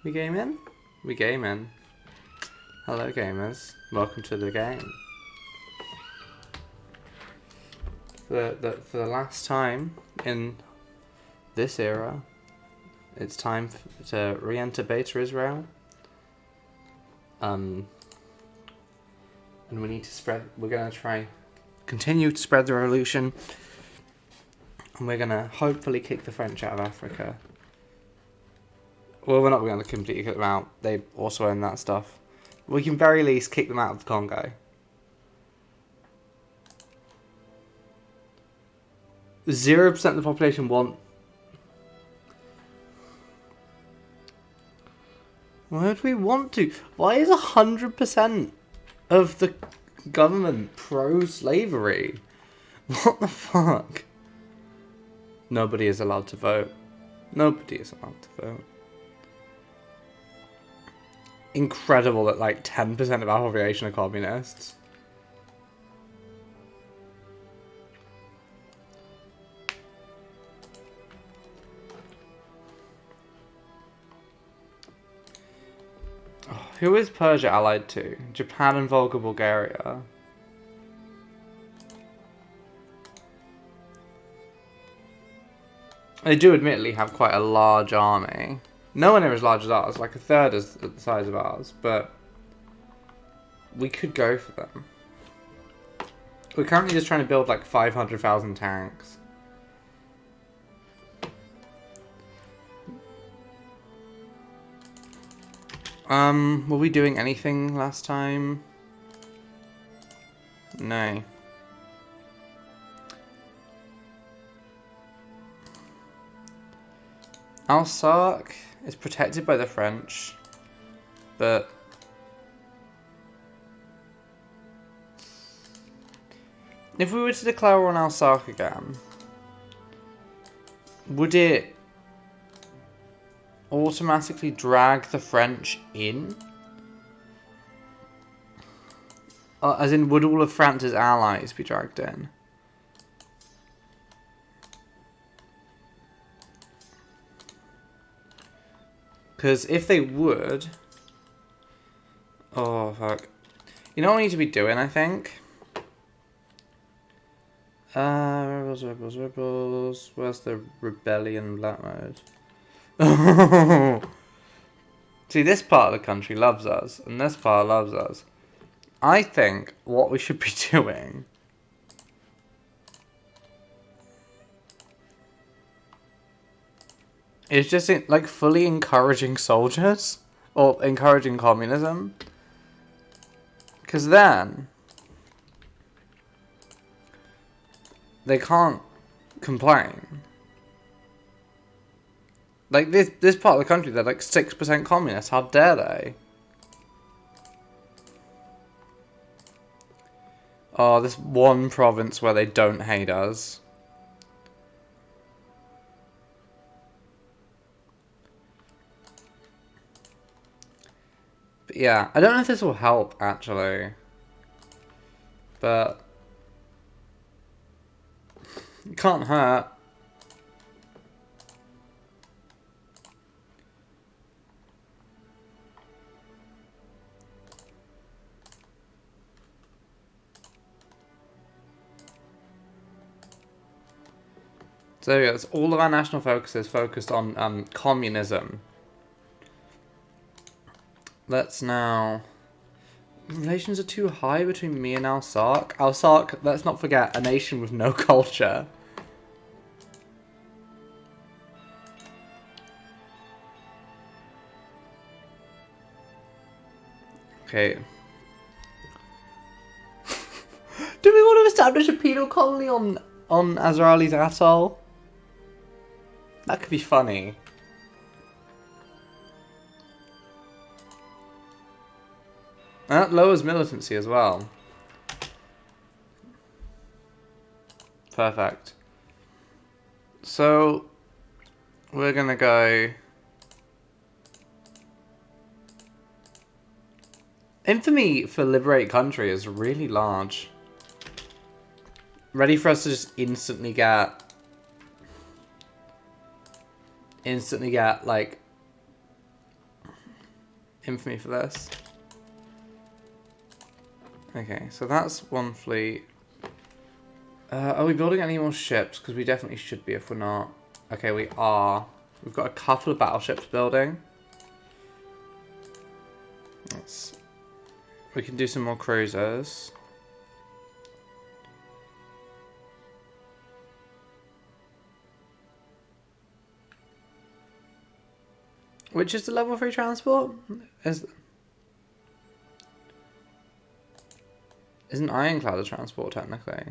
We game in? We game in. Hello gamers, welcome to the game. For the last time in this era, it's time to re-enter Beta Israel. And we need to spread, we're going to continue to spread the revolution. And we're going to hopefully kick the French out of Africa. Well, we're not going to completely kick them out. They also own that stuff. We can very least kick them out of the Congo. 0% of the population want... Why would we want to? Why is 100% of the government pro-slavery? What the fuck? Nobody is allowed to vote. Nobody is allowed to vote. Incredible that like 10% of our population are communists. Oh, who is Persia allied to? Japan and Volga, Bulgaria. They do admittedly have quite a large army. Nowhere near as large as ours, like a third is the size of ours, but we could go for them. We're currently just trying to build like 500,000 tanks. Were we doing anything last time? No. Alsace is protected by the French, but if we were to declare war on Alsace again, would it automatically drag the French in? As in, would all of France's allies be dragged in? Because if they would... Oh, fuck. You know what we need to be doing, I think? Rebels. Where's the rebellion black mode? See, this part of the country loves us, and this part loves us. I think what we should be doing... It's just like fully encouraging soldiers or encouraging communism, because then they can't complain. Like this part of the country, they're like 6% communist. How dare they? Oh, this one province where they don't hate us. Yeah, I don't know if this will help, actually. But... it can't hurt. So there we go. All of our national focus is focused on communism. Let's now... Relations are too high between me and Alsace. Alsace, let's not forget, a nation with no culture. Okay. Do we want to establish a penal colony on Azraeli's atoll? That could be funny. That lowers militancy as well. Perfect. So, we're gonna go... Infamy for Liberate Country is really large. Ready for us to just instantly get, like, infamy for this. Okay, so that's one fleet. Are we building any more ships? Because we definitely should be if we're not. Okay, we are. We've got a couple of battleships building. We can do some more cruisers. Which is the level 3 transport? Isn't Ironclad a transport technically?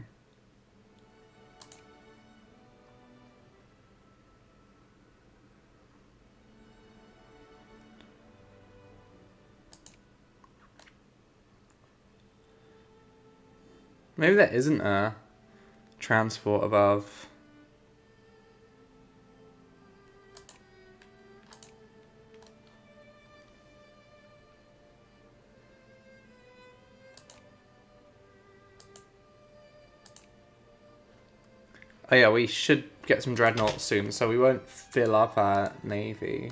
Maybe there isn't a transport above. Oh yeah, we should get some dreadnoughts soon, so we won't fill up our navy.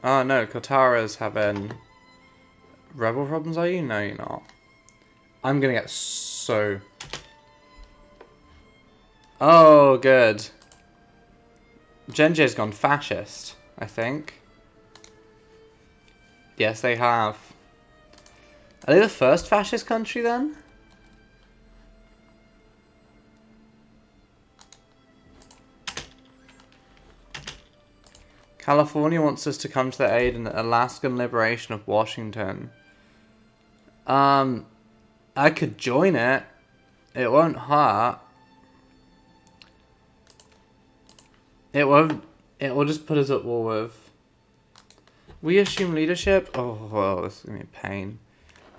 Oh no, Katara's having rebel problems, are you? No, you're not. I'm gonna get so... Oh, good. Genji's gone fascist, I think. Yes, they have. Are they the first fascist country then? California wants us to come to their aid in the Alaskan liberation of Washington. I could join it. It won't hurt. It won't. It will just put us at war with. We assume leadership? Oh, well, this is going to be a pain.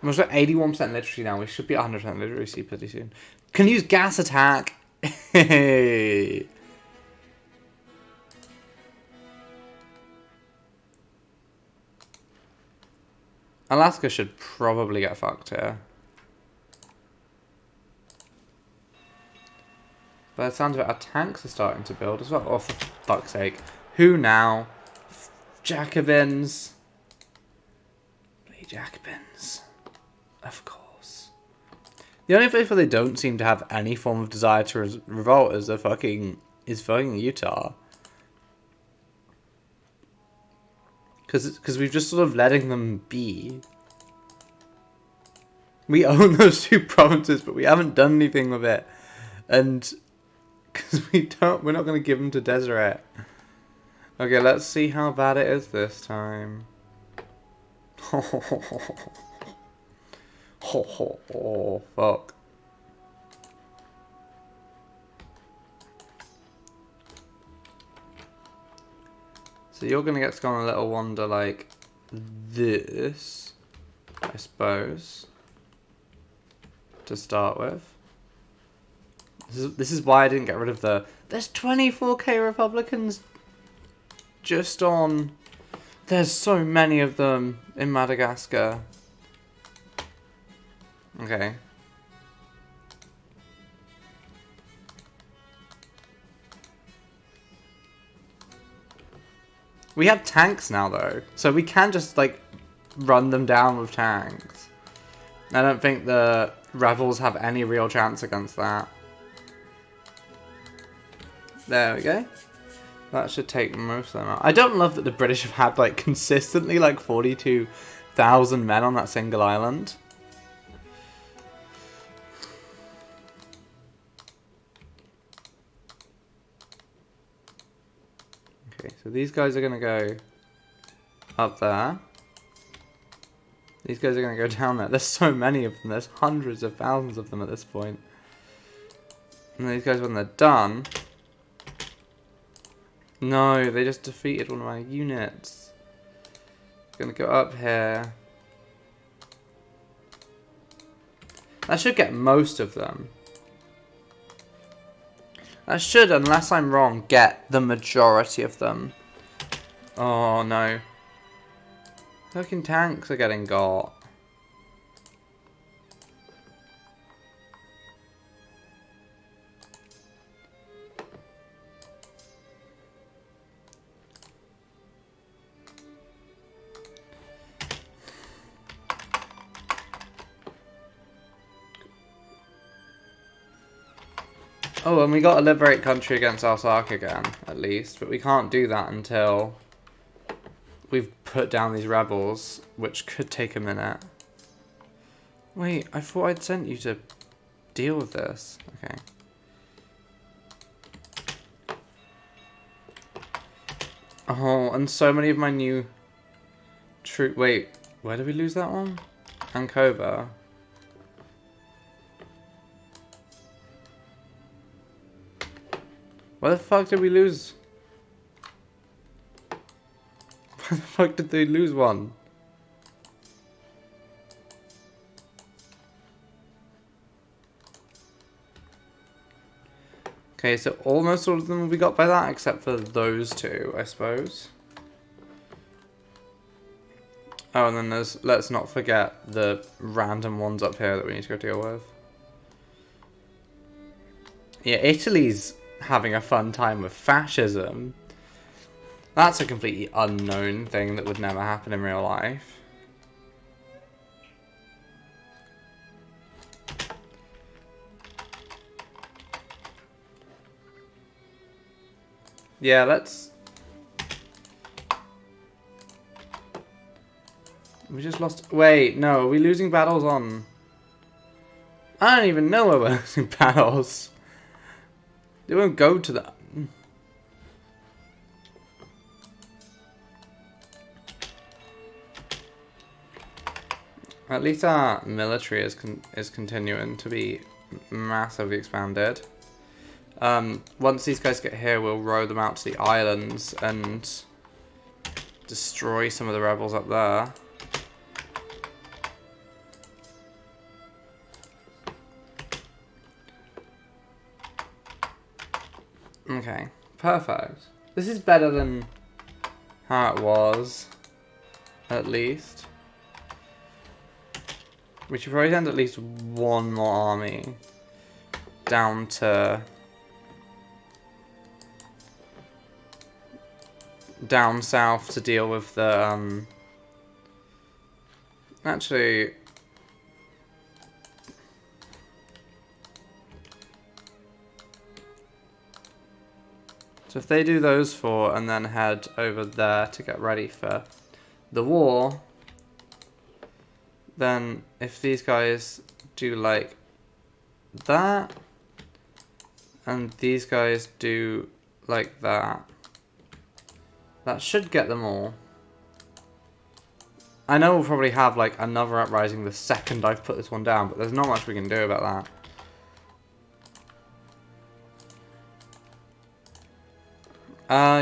We're at 81% literacy now. We should be 100% literacy pretty soon. Can use gas attack. Hey. Alaska should probably get fucked here. By the sounds of it, our tanks are starting to build as well. Oh, for fuck's sake. Who now? Jacobins. Bloody Jacobins. Of course. The only place where they don't seem to have any form of desire to revolt is fucking Utah. Because we've just sort of letting them be. We own those two provinces, but we haven't done anything with it. And because we're not going to give them to Deseret. Okay, let's see how bad it is this time. Oh, fuck. So you're going to get to go on a little wander like this, I suppose, to start with. This is why I didn't get rid of the... There's 24k Republicans just on... There's so many of them in Madagascar. Okay. We have tanks now, though. So we can just, like, run them down with tanks. I don't think the rebels have any real chance against that. There we go. That should take most of them out. I don't love that the British have had, like, consistently, like, 42,000 men on that single island. Okay, so these guys are going to go up there. These guys are going to go down there. There's so many of them. There's hundreds of thousands of them at this point. And these guys, when they're done... No, they just defeated one of my units. Gonna go up here. That should get most of them. That should, unless I'm wrong, get the majority of them. Oh no. Fucking tanks are getting got. Oh, and we got to liberate country against Arsak again, at least. But we can't do that until we've put down these rebels, which could take a minute. Wait, I thought I'd sent you to deal with this. Okay. Oh, and so many of my new troop. Wait, where did we lose that one? Ankova. Where the fuck did we lose? Where the fuck did they lose one? Okay, so almost all of them will be got by that, except for those two, I suppose. Oh, and then there's, let's not forget the random ones up here that we need to go deal with. Yeah, Italy's having a fun time with fascism. That's a completely unknown thing that would never happen in real life. Yeah, let's... We just lost... Wait, no, are we losing battles on... I don't even know where we're losing battles. They won't go to that. At least our military is continuing to be massively expanded. Once these guys get here, we'll row them out to the islands and destroy some of the rebels up there. Okay, perfect. This is better than how it was, at least. We should probably send at least one more army down to... down south to deal with the, actually... So if they do those four and then head over there to get ready for the war, then if these guys do like that, and these guys do like that, that should get them all. I know we'll probably have like another uprising the second I've put this one down, but there's not much we can do about that.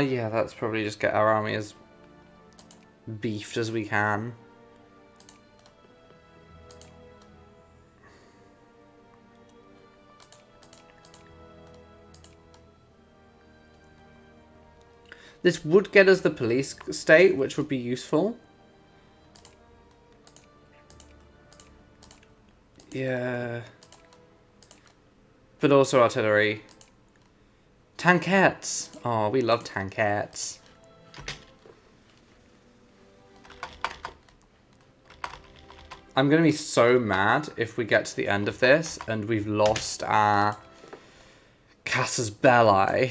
Yeah, that's probably just get our army as beefed as we can. This would get us the police state, which would be useful. Yeah. But also artillery. Tankettes! Oh, we love tankettes. I'm going to be so mad if we get to the end of this and we've lost our Casus Belli.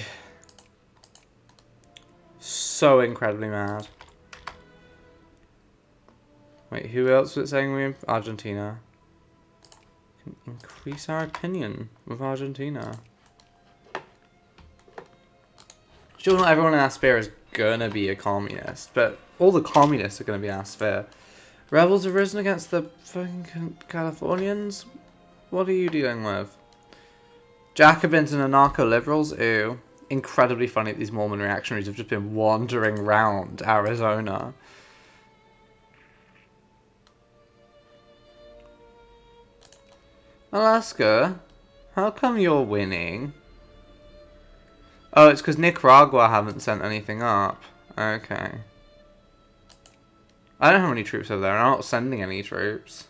So incredibly mad. Wait, who else was it saying we... Argentina. Can increase our opinion with Argentina. Sure, not everyone in our sphere is gonna be a communist, but all the communists are gonna be in our sphere. Rebels have risen against the fucking Californians? What are you dealing with? Jacobins and anarcho-liberals? Ew. Incredibly funny that these Mormon reactionaries have just been wandering around Arizona. Alaska? How come you're winning? Oh, it's because Nicaragua haven't sent anything up. Okay. I don't have any troops over there, and I'm not sending any troops.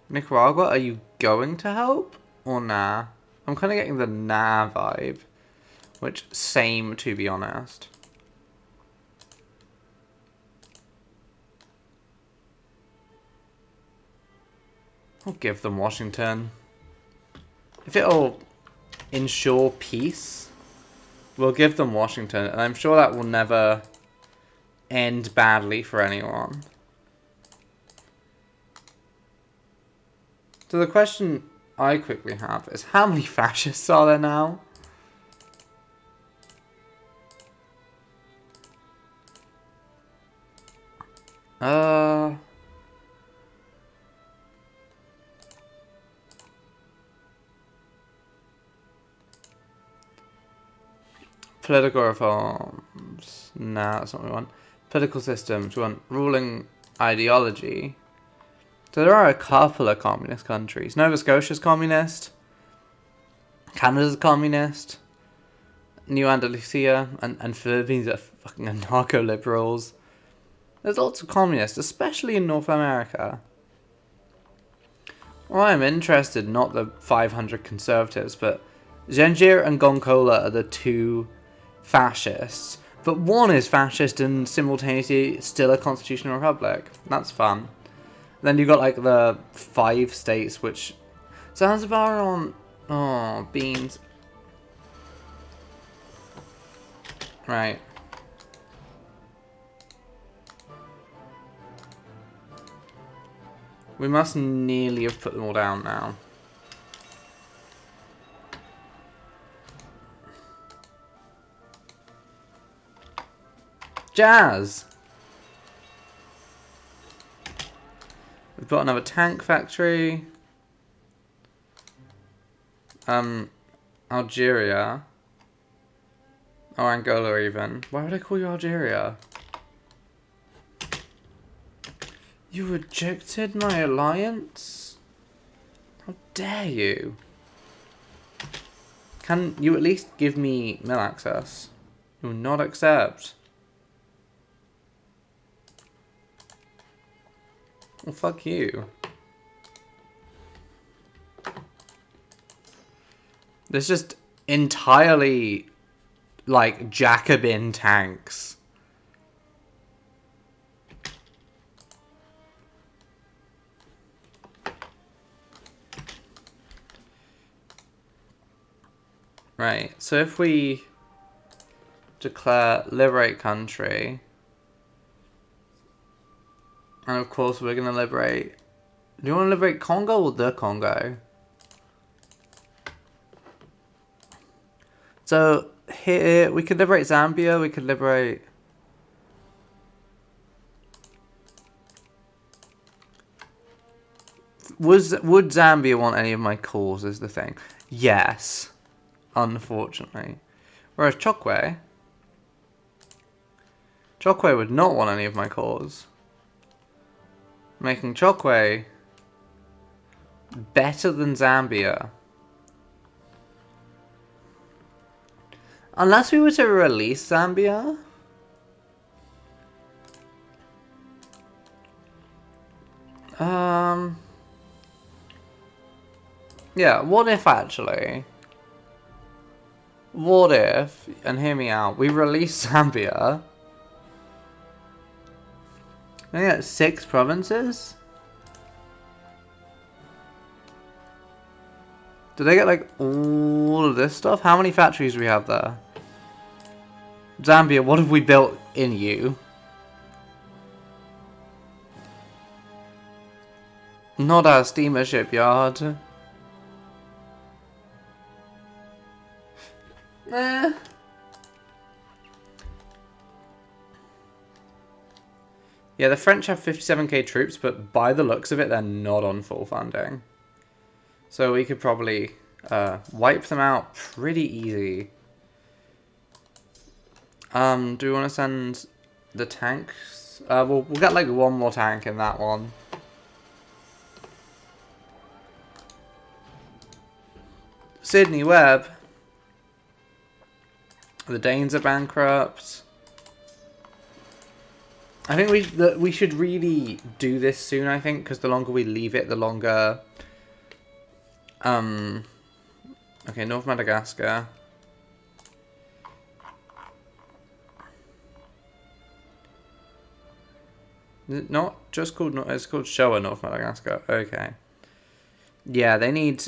Nicaragua, are you going to help? Or nah? I'm kind of getting the nah vibe. Which, same to be honest. I'll give them Washington. if it'll ensure peace, we'll give them Washington, and I'm sure that will never end badly for anyone. So the question I quickly have is, how many fascists are there now? Political reforms. Nah, that's not what we want. Political systems. We want ruling ideology. So there are a couple of communist countries. Nova Scotia's communist. Canada's communist. New Andalusia and Philippines are fucking anarcho-liberals. There's lots of communists, especially in North America. Well, I'm interested, not the 500 conservatives, but Zenjir and Goncola are the two fascists. But one is fascist and simultaneously still a constitutional republic. That's fun. Then you've got like the 5 states which... Zanzibar on... Oh, beans. Right. We must nearly have put them all down now. Jazz! We've got another tank factory. Algeria. Or Angola even. Why would I call you Algeria? You rejected my alliance? How dare you? Can you at least give me mill access? You will not accept. Well, fuck you. There's just entirely, like, Jacobin tanks. Right, so if we declare liberate country, and of course we're going to liberate... Do you want to liberate Congo or the Congo? So here we could liberate Zambia, we could liberate... Would Zambia want any of my cores is the thing? Yes. Unfortunately. Whereas Chokwe would not want any of my cores. Making Chokwe better than Zambia. Unless we were to release Zambia. Yeah, what if actually... What if, and hear me out, we release Zambia? I think that's 6 provinces? Do they get like all of this stuff? How many factories do we have there? Zambia, what have we built in you? Not our steamer shipyard. Eh. Yeah, the French have 57k troops, but by the looks of it, they're not on full funding. So we could probably wipe them out pretty easy. Do we want to send the tanks? We'll get like one more tank in that one. Sydney Webb. The Danes are bankrupt. I think we should really do this soon, I think, because the longer we leave it, the longer... Okay, North Madagascar. Is it not just called... It's called Showa North Madagascar. Okay. Yeah, they need...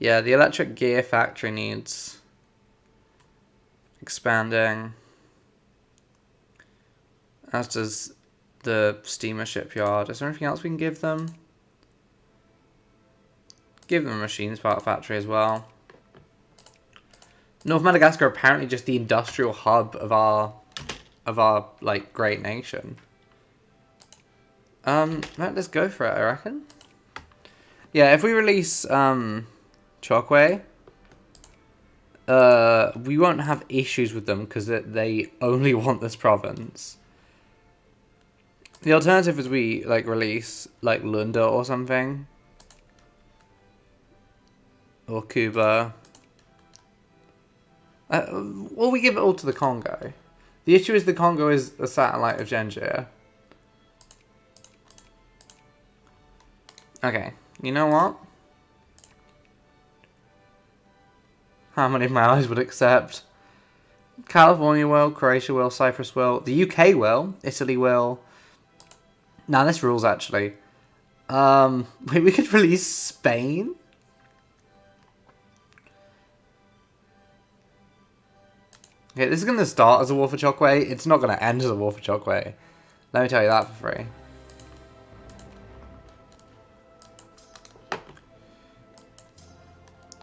Yeah, the electric gear factory needs expanding. As does the steamer shipyard. Is there anything else we can give them? Give them a machines part factory as well. North Madagascar apparently just the industrial hub of our like great nation. Let's go for it, I reckon. Yeah, if we release Chokwe, we won't have issues with them because they only want this province. The alternative is we like release like Lunda or something. Or Cuba. Or we give it all to the Congo. The issue is the Congo is a satellite of Gengir. Okay, you know what? How many of my allies would accept? California will, Croatia will, Cyprus will, the UK will, Italy will. Nah, this rules actually. Wait, we could release Spain? Okay, this is going to start as a war for Chokwe. It's not going to end as a war for Chokwe. Let me tell you that for free.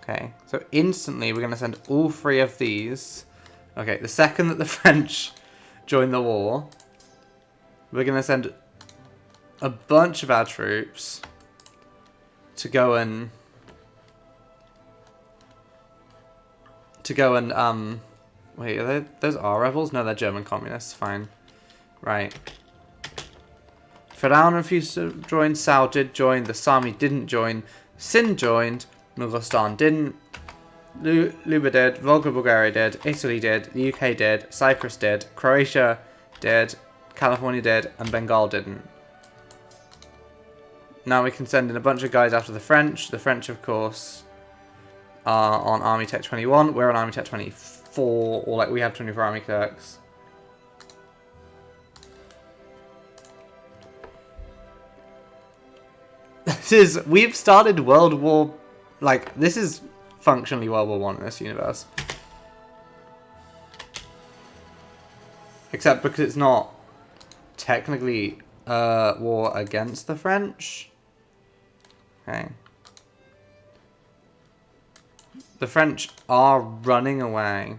Okay, so instantly we're going to send all 3 of these. Okay, the second that the French join the war, we're going to send a bunch of our troops to go and wait, are those our rebels? No, they're German communists. Fine. Right. Firaun refused to join. Sao did join. The Sami didn't join. Sind joined. Mughostan didn't. Luba did. Volga Bulgaria did. Italy did. The UK did. Cyprus did. Croatia did. California did. And Bengal didn't. Now we can send in a bunch of guys after the French. The French, of course, are on Army Tech 21. We're on Army Tech 24. Or, like, we have 24 Army Clerks. We've started World War, like, this is functionally World War One in this universe. Except because it's not technically a war against the French. Okay. The French are running away.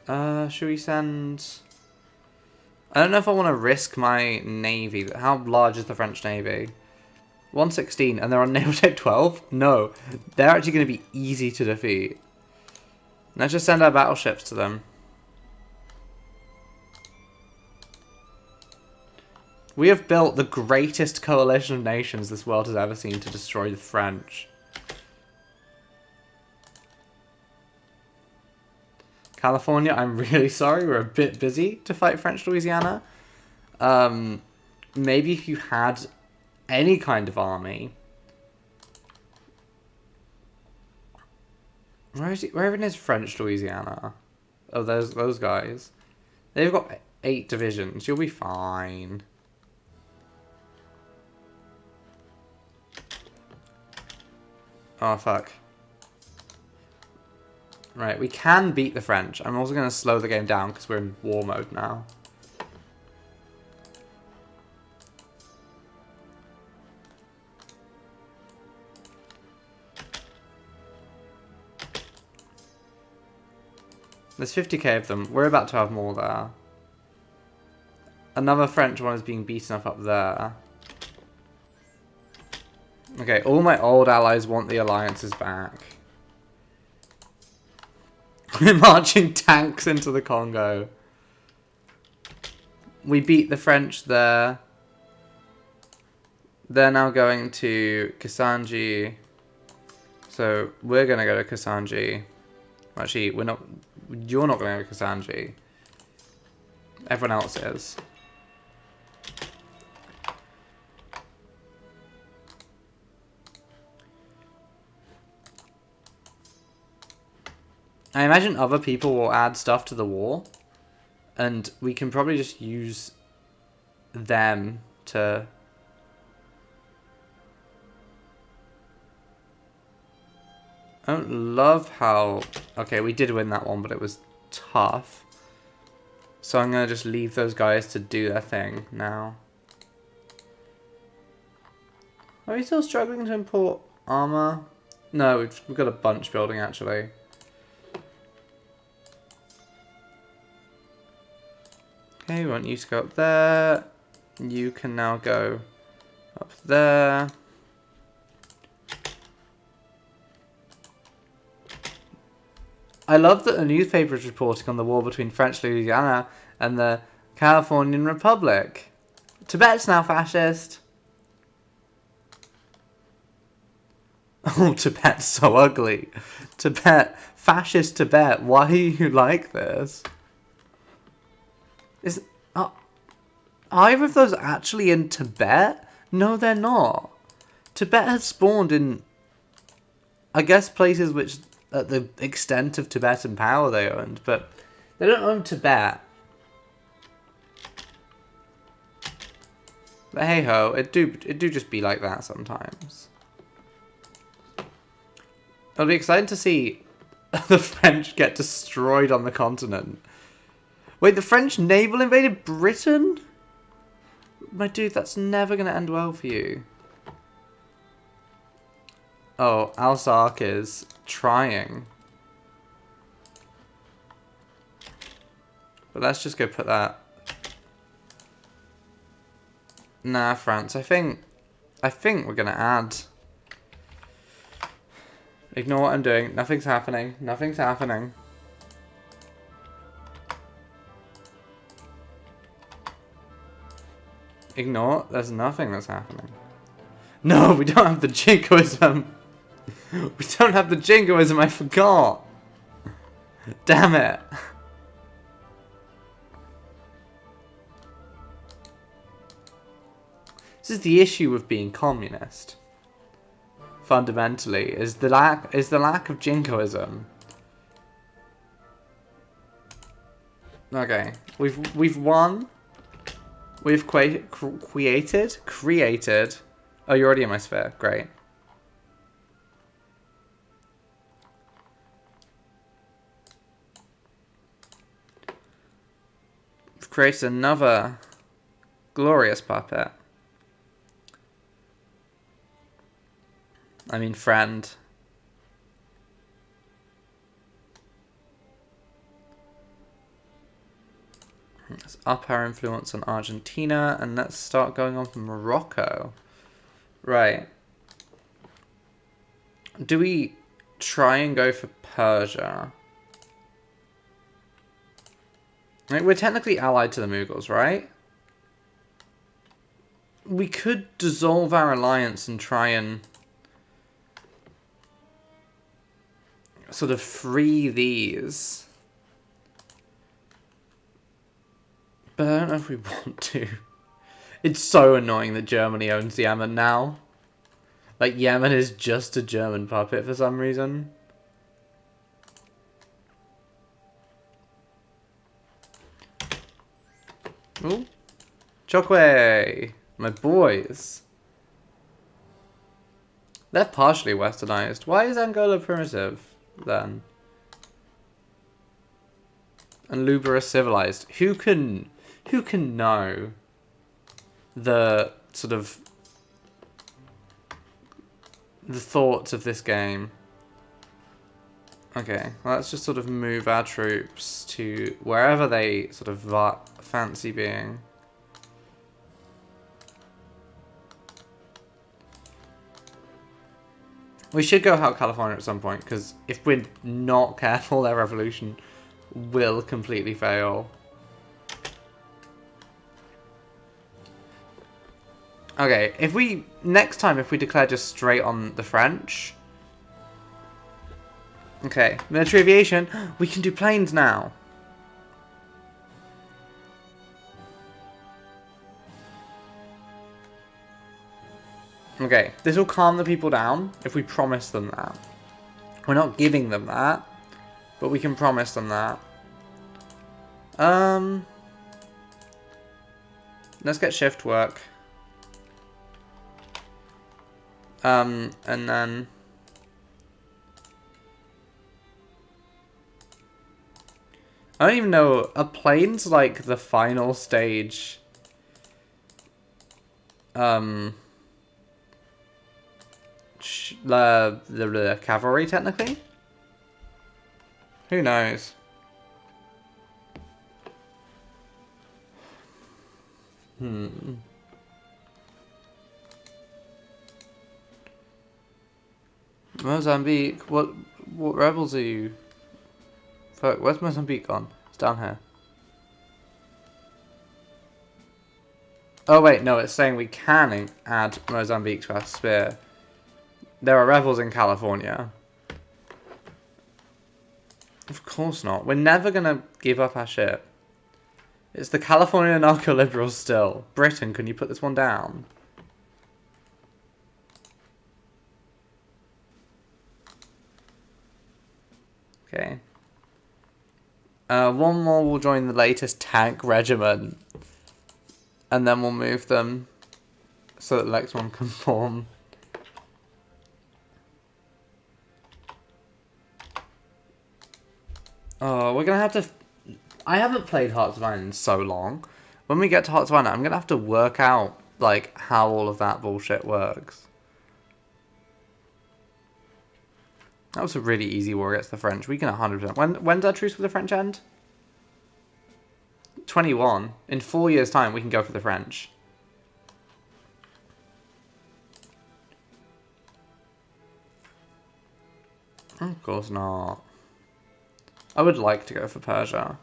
Should we send... I don't know if I want to risk my navy. How large is the French navy? 116, and they're on naval tech 12? No. They're actually going to be easy to defeat. Let's just send our battleships to them. We have built the greatest coalition of nations this world has ever seen to destroy the French. California, I'm really sorry, we're a bit busy to fight French Louisiana. Maybe if you had any kind of army. Where even is French Louisiana? Oh, those guys. They've got 8 divisions. You'll be fine. Oh, fuck. Right, we can beat the French. I'm also going to slow the game down because we're in war mode now. There's 50k of them. We're about to have more there. Another French one is being beaten up there. Okay, all my old allies want the alliances back. We're marching tanks into the Congo. We beat the French there. They're now going to Kisanji. So we're going to go to Kisanji. Actually, we're not. You're not going to go to Kisanji. Everyone else is. I imagine other people will add stuff to the war, and we can probably just use them to I don't love how... Okay, we did win that one, but it was tough. So I'm going to just leave those guys to do their thing now. Are we still struggling to import armor? No, we've got a bunch building, actually. Okay, we want you to go up there. You can now go up there. I love that the newspaper is reporting on the war between French Louisiana and the Californian Republic. Tibet's now fascist. Oh, Tibet's so ugly. Tibet, fascist Tibet. Why are you like this? Are either of those actually in Tibet? No, they're not. Tibet has spawned in, I guess, places which, at the extent of Tibetan power they owned, but they don't own Tibet. But hey ho, it do just be like that sometimes. It'll be exciting to see the French get destroyed on the continent. Wait, the French naval invaded Britain? My dude, that's never going to end well for you. Oh, Alsace is trying. But let's just go put that... Nah, France. I think we're going to add... Ignore what I'm doing. Nothing's happening. Nothing's happening. Ignore. There's nothing that's happening. No, we don't have the jingoism. We don't have the jingoism. I forgot. Damn it. This is the issue with being communist. Fundamentally, is the lack of jingoism. Okay, we've won. We've created. Oh, you're already in my sphere. Great. We've created another glorious puppet. I mean, friend. Let's up our influence on Argentina, and let's start going on for Morocco. Right. Do we try and go for Persia? Like, we're technically allied to the Mughals, right? We could dissolve our alliance and try and sort of free these. But I don't know if we want to. It's so annoying that Germany owns Yemen now. Like, Yemen is just a German puppet for some reason. Ooh. Chokwe! My boys. They're partially westernized. Why is Angola primitive, then? And Lubera civilized. Who can know the sort of the thoughts of this game? Okay, well, let's just sort of move our troops to wherever they sort of fancy being. We should go help California at some point, because if we're not careful, their revolution will completely fail. Okay, next time if we declare just straight on the French. Okay, military aviation, we can do planes now. Okay, this will calm the people down if we promise them that. We're not giving them that, but we can promise them that. Let's get shift work. And then I don't even know. Are planes like the final stage? The cavalry technically? Who knows? Mozambique. What rebels are you? Fuck, where's Mozambique gone? It's down here. Oh wait, no, it's saying we can add Mozambique to our sphere. There are rebels in California. Of course not. We're never gonna give up our shit. It's the California narco-liberals still. Britain, can you put this one down? Okay. One more will join the latest tank regiment. And then we'll move them so that the next one can form. Oh, we're gonna have to... I haven't played Hearts of Iron in so long. When we get to Hearts of Iron, I'm gonna have to work out, like, how all of that bullshit works. That was a really easy war against the French. We can 100%... When's our truce with the French end? 21. In 4 years' time, we can go for the French. Of course not. I would like to go for Persia.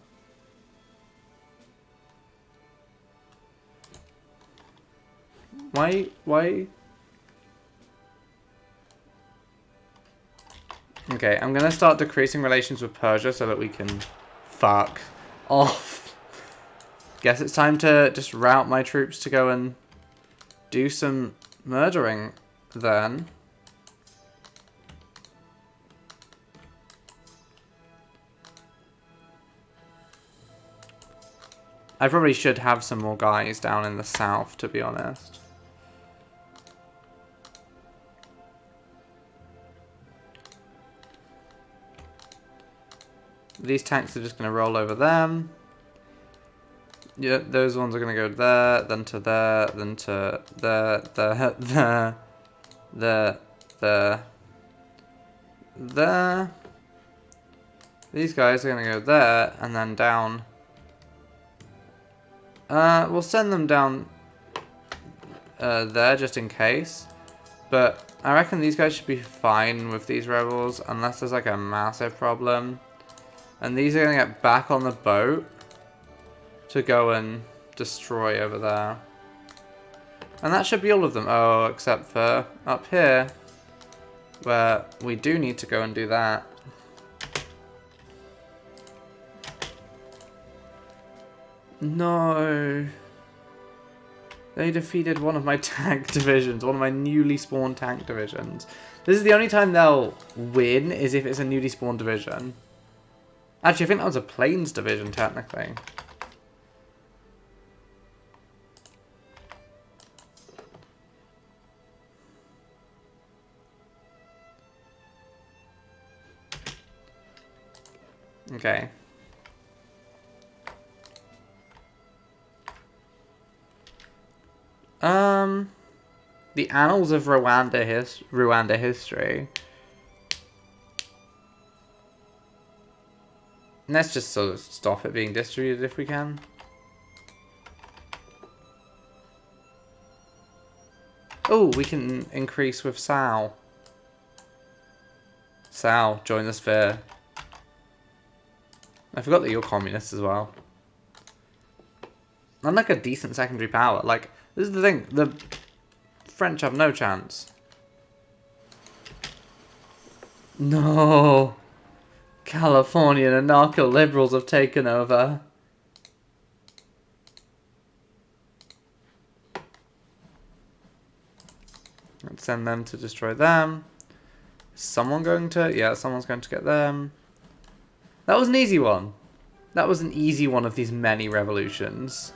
Why? Okay, I'm gonna start decreasing relations with Persia so that we can fuck off. Guess it's time to just route my troops to go and do some murdering then. I probably should have some more guys down in the south, to be honest. These tanks are just going to roll over them. Yeah, those ones are going to go there, then to there, then to there. These guys are going to go there, and then down. We'll send them down there just in case. But I reckon these guys should be fine with these rebels, unless there's like a massive problem. And these are going to get back on the boat to go and destroy over there. And that should be all of them. Oh, except for up here, where we do need to go and do that. No. They defeated one of my tank divisions, one of my newly spawned tank divisions. This is the only time they'll win, is if it's a newly spawned division. Actually, I think that was a plains division, technically. Okay. The Annals of Rwanda history. Let's just sort of stop it being distributed if we can. Oh, we can increase with Sal. Sal, join the sphere. I forgot that you're communist as well. I'm like a decent secondary power. Like, this is the thing. The French have no chance. No. Californian anarcho-liberals have taken over. Let's send them to destroy them. Is someone going to? Yeah, someone's going to get them. That was an easy one. That was an easy one of these many revolutions.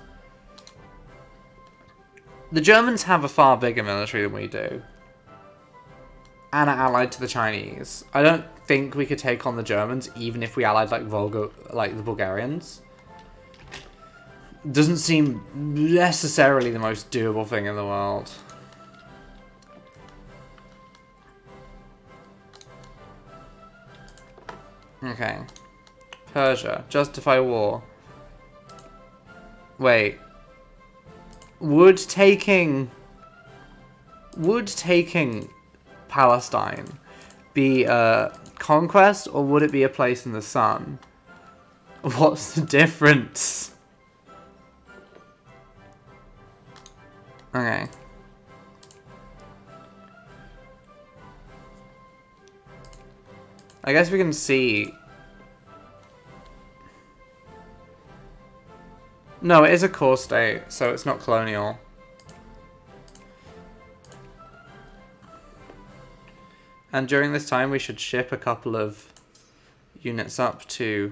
The Germans have a far bigger military than we do. and are allied to the Chinese. I don't think we could take on the Germans, even if we allied like the Bulgarians. Doesn't seem necessarily the most doable thing in the world. Okay. Persia. Justify war. Wait. Would taking Palestine be a conquest, or would it be a place in the sun? What's the difference? Okay. I guess we can see. No, it is a core state, so it's not colonial. And during this time, we should ship a couple of units up to...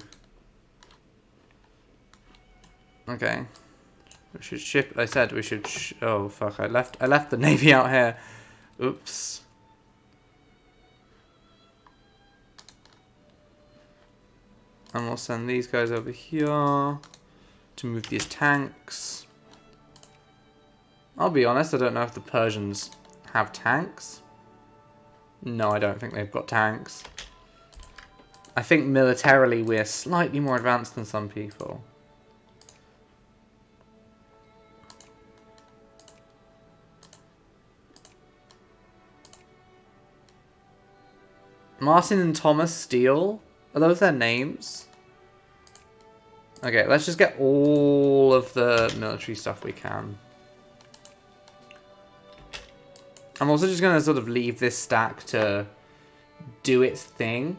Okay. We should ship... I said we should... Oh, fuck. I left the Navy out here. Oops. And we'll send these guys over here to move these tanks. I'll be honest, I don't know if the Persians have tanks. No, I don't think they've got tanks. I think militarily we're slightly more advanced than some people. Martin and Thomas Steele? Are those their names? Okay, let's just get all of the military stuff we can. I'm also just going to sort of leave this stack to do its thing.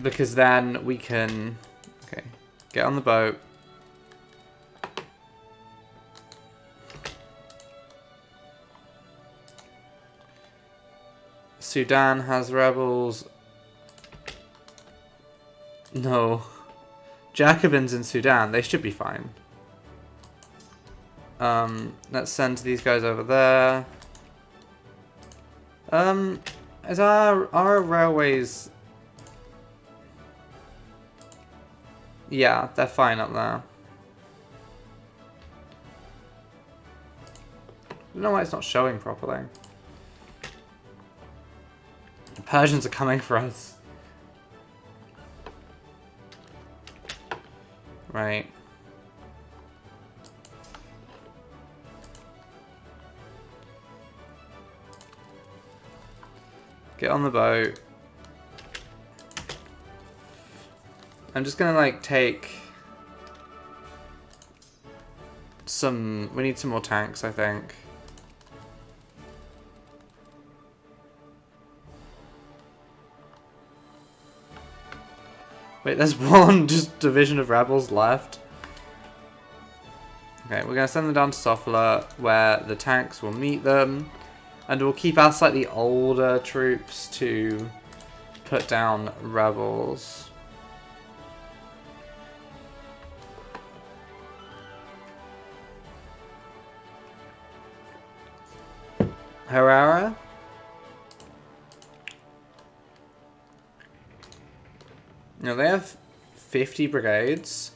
Because then we can... Okay, get on the boat. Sudan has rebels. No. Jacobins in Sudan, they should be fine. Let's send these guys over there. Is our railways... Yeah, they're fine up there. I don't know why it's not showing properly. The Persians are coming for us. Right. Get on the boat. I'm just gonna like take some... We need some more tanks, I think. Wait, there's one just division of rebels left. Okay, we're going to send them down to Sofala, where the tanks will meet them. And we'll keep our slightly older troops to put down rebels. Harara? No, they have 50 brigades.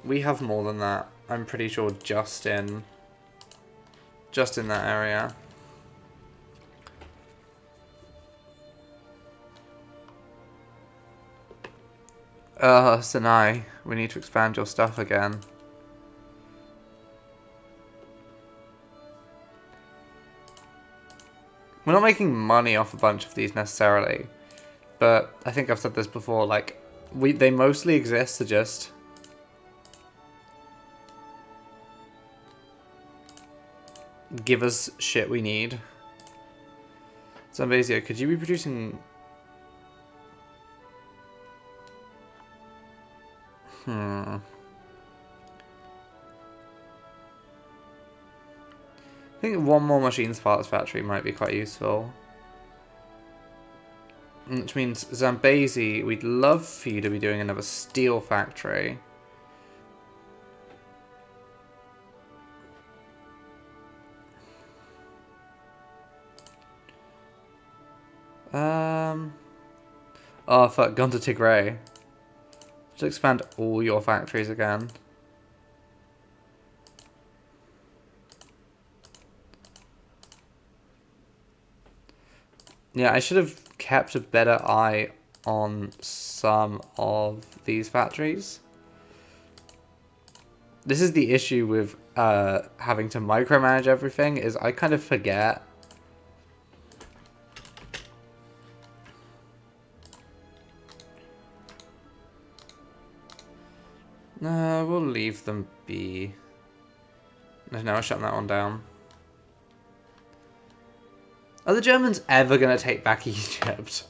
We have more than that. I'm pretty sure just in that area. Sinai, we need to expand your stuff again. We're not making money off a bunch of these necessarily, but I think I've said this before, like, they mostly exist to just give us shit we need. Zambezia, could you be producing... I think one more machines parts factory might be quite useful. Which means, Zambezi, we'd love for you to be doing another steel factory. Oh fuck, gone to Tigray. Just expand all your factories again. Yeah, I should have kept a better eye on some of these factories. This is the issue with having to micromanage everything, is I kind of forget. No, we'll leave them be. No, I'll shut that one down. Are the Germans ever going to take back Egypt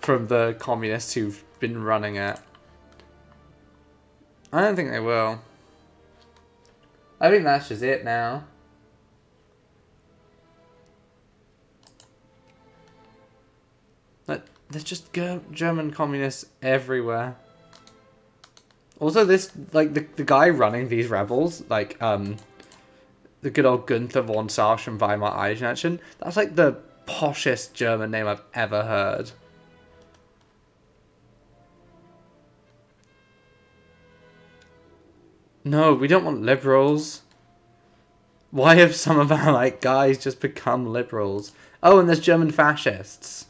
from the communists who've been running it? I don't think they will. I think that's just it now. There's just German communists everywhere. Also, this, like, the guy running these rebels, like, the good old Gunther von Sarsch and Weimar Eisenachsen, that's like the poshest German name I've ever heard. No, we don't want liberals. Why have some of our, like, guys just become liberals? Oh, and there's German fascists.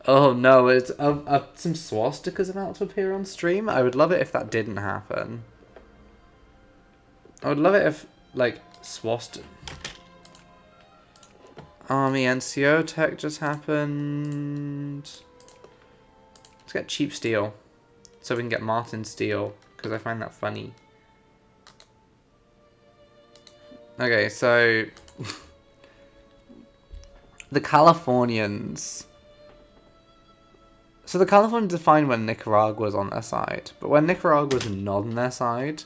Oh no, it's some swastikas about to appear on stream. I would love it if that didn't happen. I would love it if, like, Army NCO tech just happened. Let's get cheap steel, so we can get Martin steel, because I find that funny. Okay, so the Californians. So the Californians are fine when Nicaragua was on their side, but when Nicaragua was not on their side,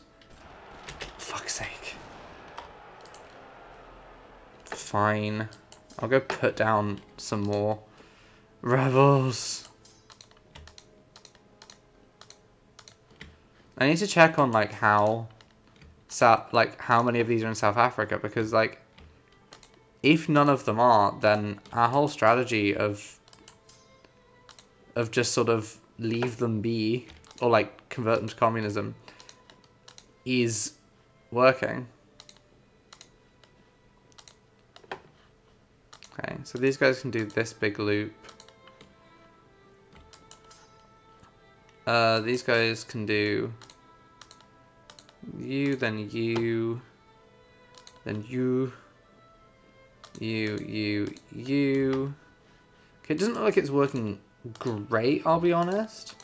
fuck's sake. Fine. I'll go put down some more rebels. I need to check on, like, how many of these are in South Africa, because, like, if none of them are, then our whole strategy of just sort of leave them be, or, like, convert them to communism, is working. Okay, so these guys can do this big loop. These guys can do you, then you, then you, you. Okay, it doesn't look like it's working great, I'll be honest.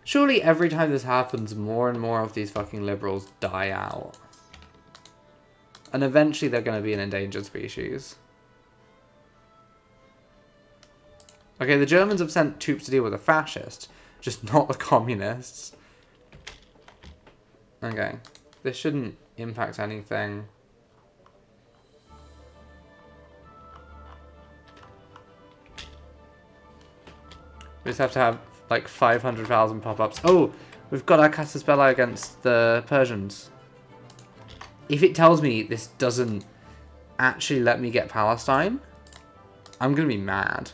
Surely every time this happens, more and more of these fucking liberals die out. And eventually they're going to be an endangered species. Okay, the Germans have sent troops to deal with the fascists, just not the communists. Okay, this shouldn't impact anything. We just have to have, like, 500,000 pop-ups. Oh, we've got our Casus Belli against the Persians. If it tells me this doesn't actually let me get Palestine, I'm going to be mad.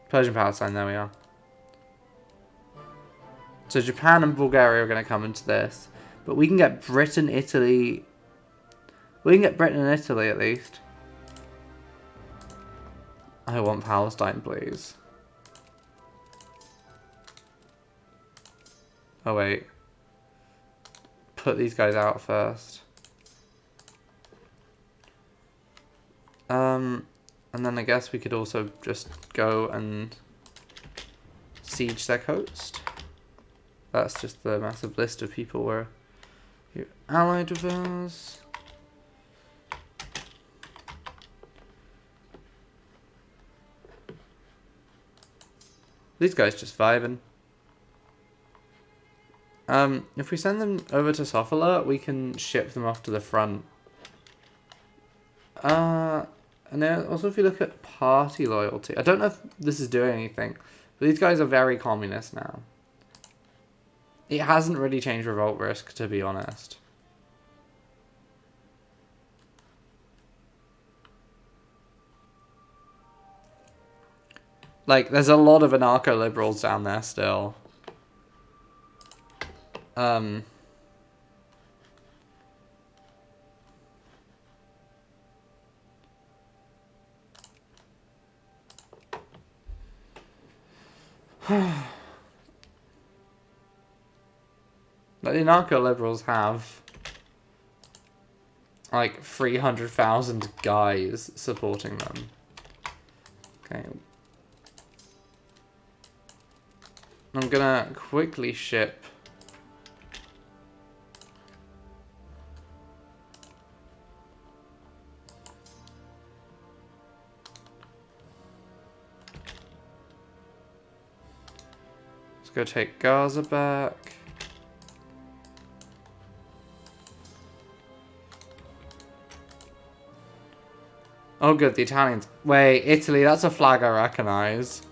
Persian-Palestine, there we are. So Japan and Bulgaria are going to come into this. But we can get Britain, Italy. We can get Britain and Italy at least. I want Palestine, please. Oh, wait. Put these guys out first. And then I guess we could also just go and siege their coast. That's just the massive list of people where you're allied with us. These guys just vibing. If we send them over to Sofala, we can ship them off to the front. And then also if you look at party loyalty, I don't know if this is doing anything, but these guys are very communist now. It hasn't really changed revolt risk, to be honest. Like, there's a lot of anarcho-liberals down there still. But the anarcho-liberals have like 300,000 guys supporting them. Okay. I'm gonna quickly ship let's go take Gaza back. Oh good, the Italians. Wait, Italy, that's a flag I recognise.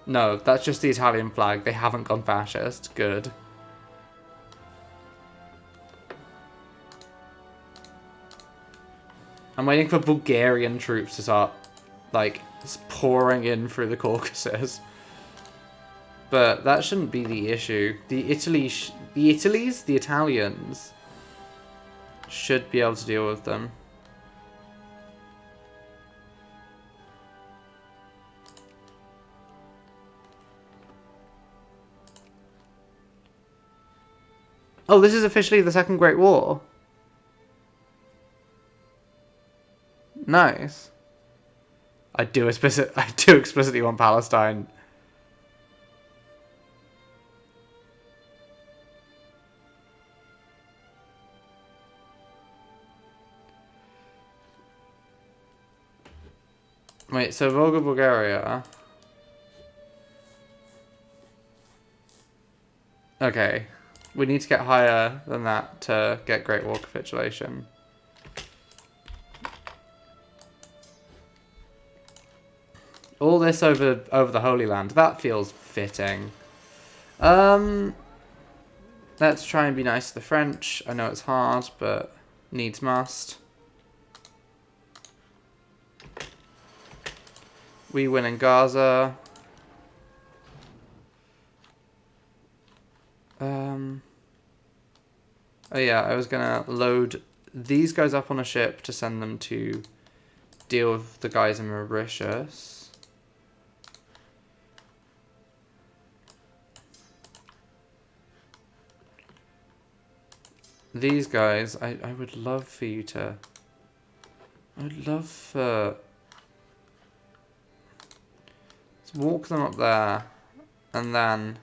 No, that's just the Italian flag. They haven't gone fascist. Good. I'm waiting for Bulgarian troops to start, like, pouring in through the Caucasus. But that shouldn't be the issue. The Italians should be able to deal with them. Oh, this is officially the Second Great War. Nice. I do explicitly want Palestine. Wait, so Volga, Bulgaria. Okay. We need to get higher than that to get Great War capitulation. All this over the Holy Land. That feels fitting. Let's try and be nice to the French. I know it's hard, but needs must. We win in Gaza. Oh yeah, I was gonna load these guys up on a ship to send them to deal with the guys in Mauritius. These guys, I would love for you to... I would love for... Let's walk them up there, and then...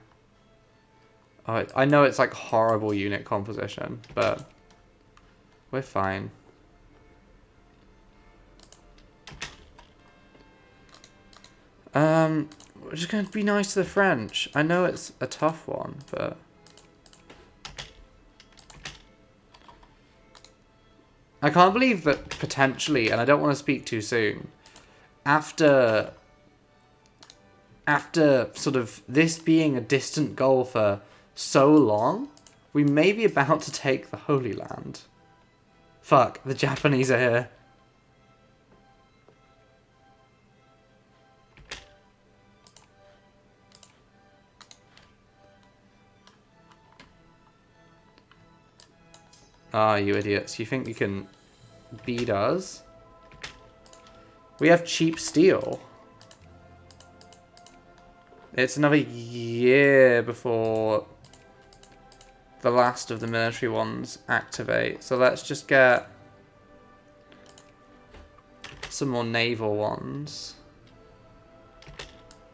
Oh, I know it's like horrible unit composition, but we're fine. We're just going to be nice to the French. I know it's a tough one, but... I can't believe that potentially, and I don't want to speak too soon, after sort of this being a distant goal for so long, we may be about to take the Holy Land. Fuck, the Japanese are here. Ah, you idiots. You think you can beat us? We have cheap steel. It's another year before the last of the military ones activate. So let's just get some more naval ones.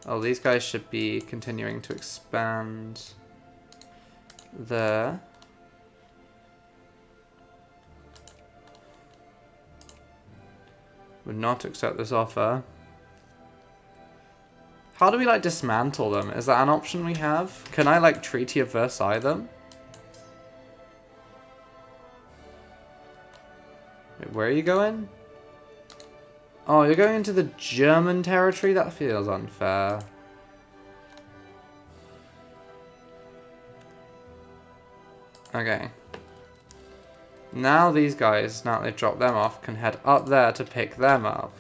Oh, these guys should be continuing to expand there. Would not accept this offer. How do we, like, dismantle them? Is that an option we have? Can I, like, Treaty of Versailles them? Wait, where are you going? Oh, you're going into the German territory? That feels unfair. Okay. Now these guys, now they've dropped them off, can head up there to pick them up.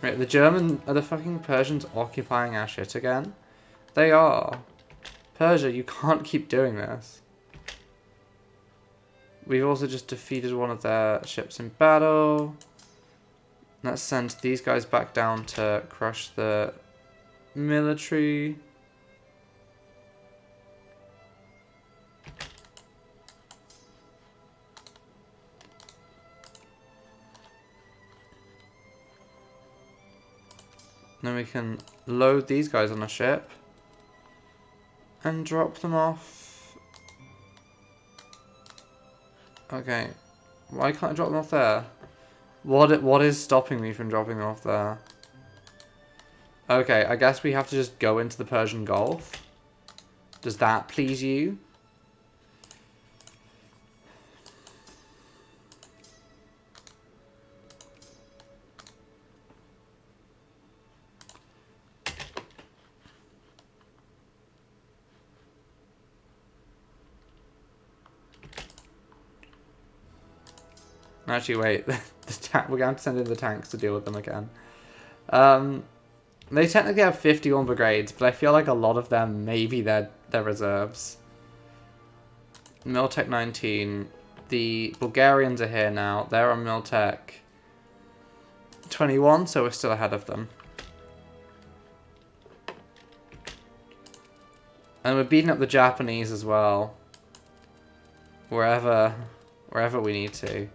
Right, are the fucking Persians occupying our shit again? They are. Persia, you can't keep doing this. We've also just defeated one of their ships in battle. Let's send these guys back down to crush the military. Then we can load these guys on a ship and drop them off. Okay, why can't I drop them off there? What is stopping me from dropping them off there? Okay, I guess we have to just go into the Persian Gulf. Does that please you? Actually, wait. We're going to send in the tanks to deal with them again. They technically have 51 brigades, but I feel like a lot of them maybe they're reserves. Miltech 19. The Bulgarians are here now. They're on Miltech 21, so we're still ahead of them. And we're beating up the Japanese as well. Wherever we need to.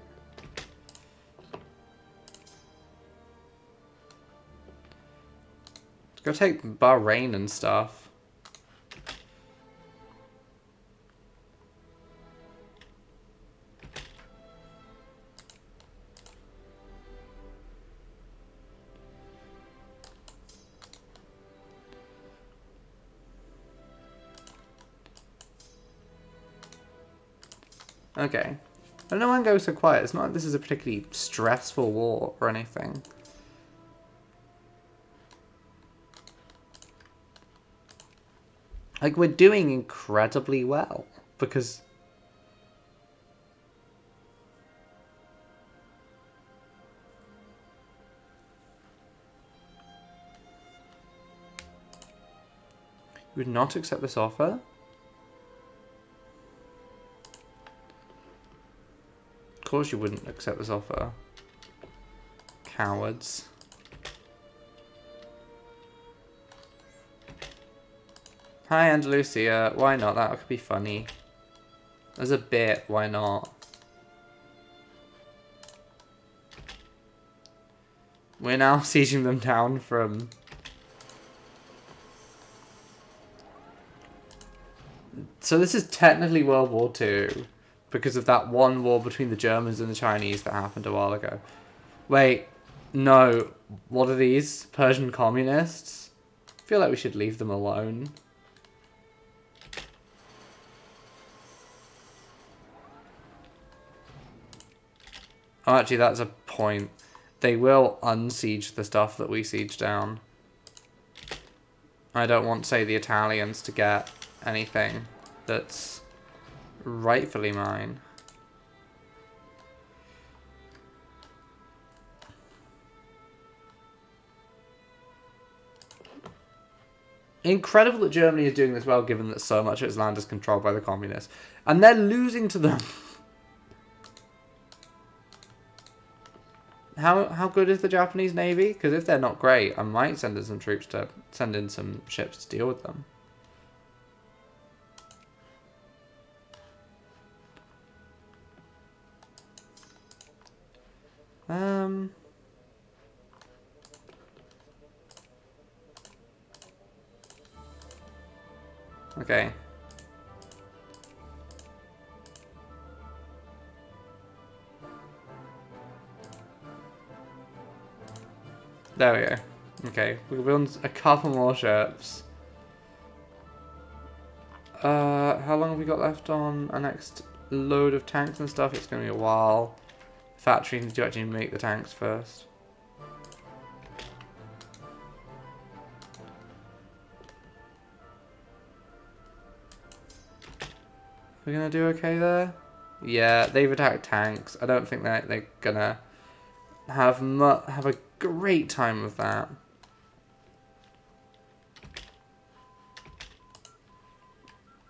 Let's go take Bahrain and stuff. Okay. But no one goes so quiet. It's not like this is a particularly stressful war or anything. Like, we're doing incredibly well. Because... You would not accept this offer? Of course you wouldn't accept this offer. Cowards. Hi Andalusia, why not? That could be funny. As a bit, why not? We're now sieging them down from... So this is technically World War II. Because of that one war between the Germans and the Chinese that happened a while ago. Wait, no. What are these? Persian communists? I feel like we should leave them alone. Oh, actually, that's a point. They will unsiege the stuff that we siege down. I don't want, say, the Italians to get anything that's rightfully mine. Incredible that Germany is doing this well, given that so much of its land is controlled by the communists. And they're losing to them. How good is the Japanese Navy? Because if they're not great, I might send in some troops to send in some ships to deal with them. Okay. There we go. Okay, we can build a couple more ships. How long have we got left on our next load of tanks and stuff? It's going to be a while. Factory needs to actually make the tanks first. We're going to do okay there? Yeah, they've attacked tanks. I don't think they're going to have a great time with that.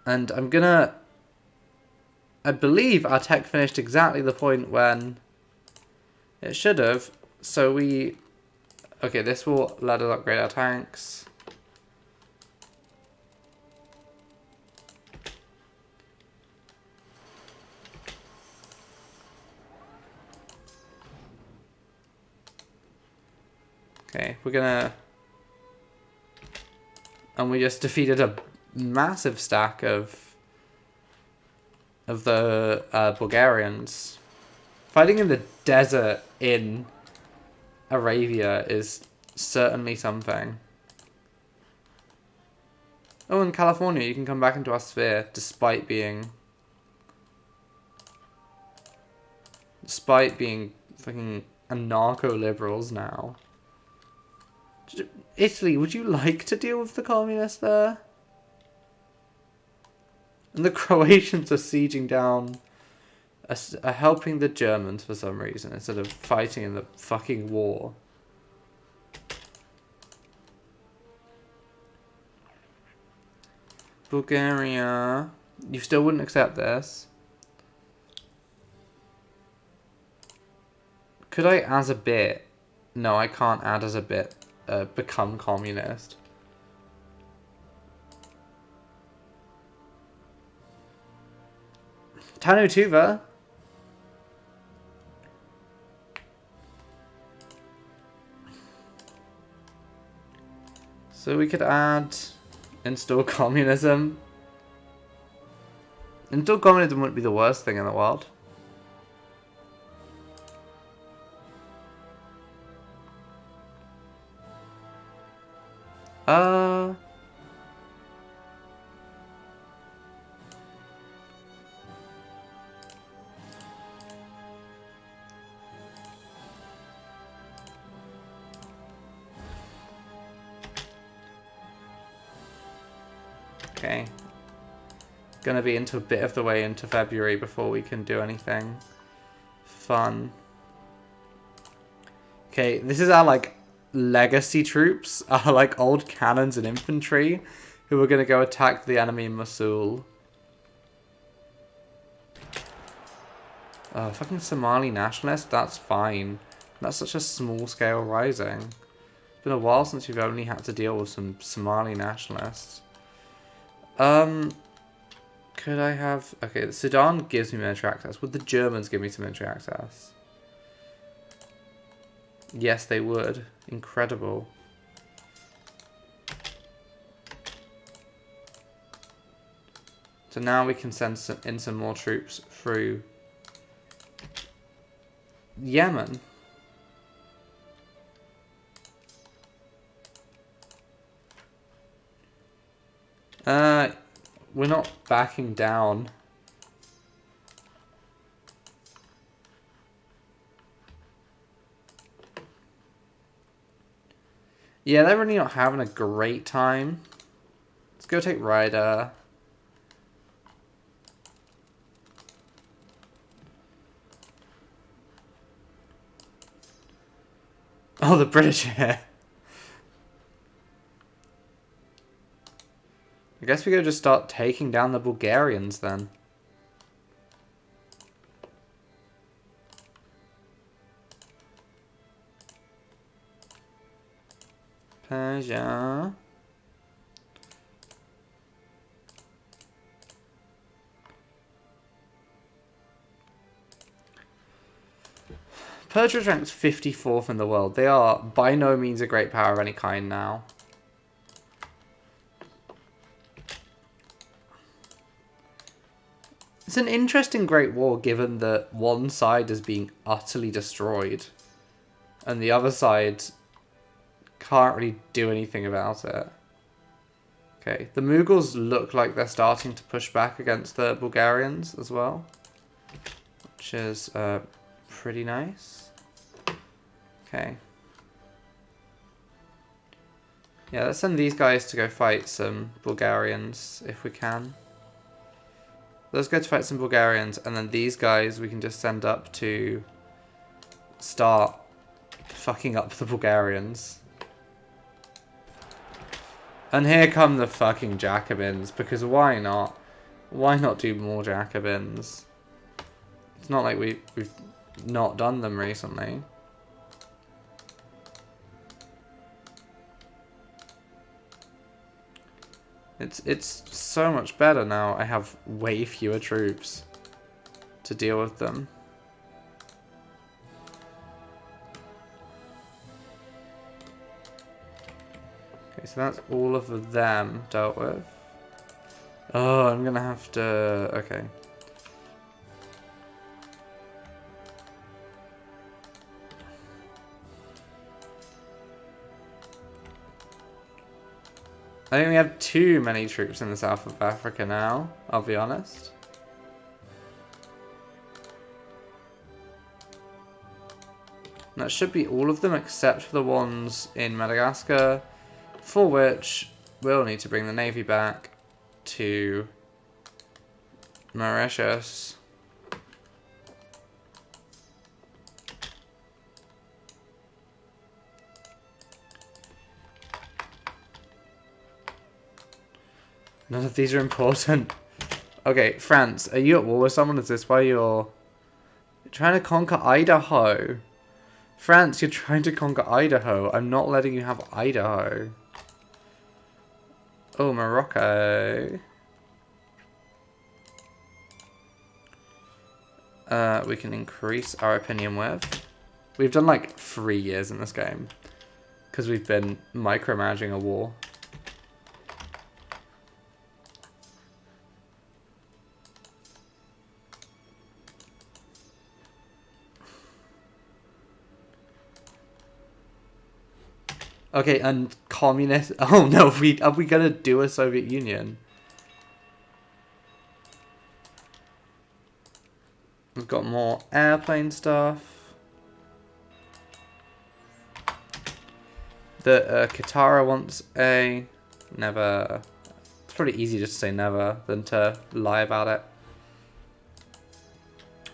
And I'm gonna... I believe our tech finished exactly the point when it should have. So we... Okay, this will let us upgrade our tanks. Okay, we're gonna... And we just defeated a massive stack of the Bulgarians. Fighting in the desert in Arabia is certainly something. Oh, in California, you can come back into our sphere despite being fucking anarcho-liberals now. Italy, would you like to deal with the communists there? And the Croatians are sieging down, are helping the Germans for some reason instead of fighting in the fucking war. Bulgaria, you still wouldn't accept this? Could I, as a bit? No, I can't add as a bit. Become communist. Tanutuva. So we could add install communism. Install communism wouldn't be the worst thing in the world. Okay. Gonna be into a bit of the way into February before we can do anything fun. Okay, this is our, like, legacy troops. Our, like, old cannons and infantry who are gonna go attack the enemy in Mosul. Oh, fucking Somali nationalist? That's fine. That's such a small-scale rising. It's been a while since we've only had to deal with some Somali nationalists. Could I have... Okay, Sudan gives me military access. Would the Germans give me some military access? Yes, they would. Incredible. So now we can send some more troops through Yemen. We're not backing down. Yeah, they're really not having a great time. Let's go take Ryder. Oh, the British here. I guess we gotta just start taking down the Bulgarians then. Persia. Persia is ranked 54th in the world. They are by no means a great power of any kind now. It's an interesting Great War given that one side is being utterly destroyed and the other side can't really do anything about it. Okay, the Mughals look like they're starting to push back against the Bulgarians as well, which is pretty nice. Okay. Yeah, let's send these guys to go fight some Bulgarians if we can. Let's go to fight some Bulgarians, and then these guys we can just send up to start fucking up the Bulgarians. And here come the fucking Jacobins, because why not? Why not do more Jacobins? It's not like we've not done them recently. It's so much better now. I have way fewer troops to deal with them. Okay, so that's all of them dealt with. Oh, I'm gonna have to... Okay. I think we have too many troops in the south of Africa now, I'll be honest. And that should be all of them except for the ones in Madagascar, for which we'll need to bring the navy back to Mauritius. None of these are important. Okay, France, are you at war with someone? Is this why you're trying to conquer Idaho? France, you're trying to conquer Idaho. I'm not letting you have Idaho. Oh, Morocco. We can increase our opinion with. We've done like 3 years in this game. Because we've been micromanaging a war. Okay, and communist... Oh no, are we gonna do a Soviet Union? We've got more airplane stuff. The Katara wants a... Never. It's pretty easy just to say never than to lie about it.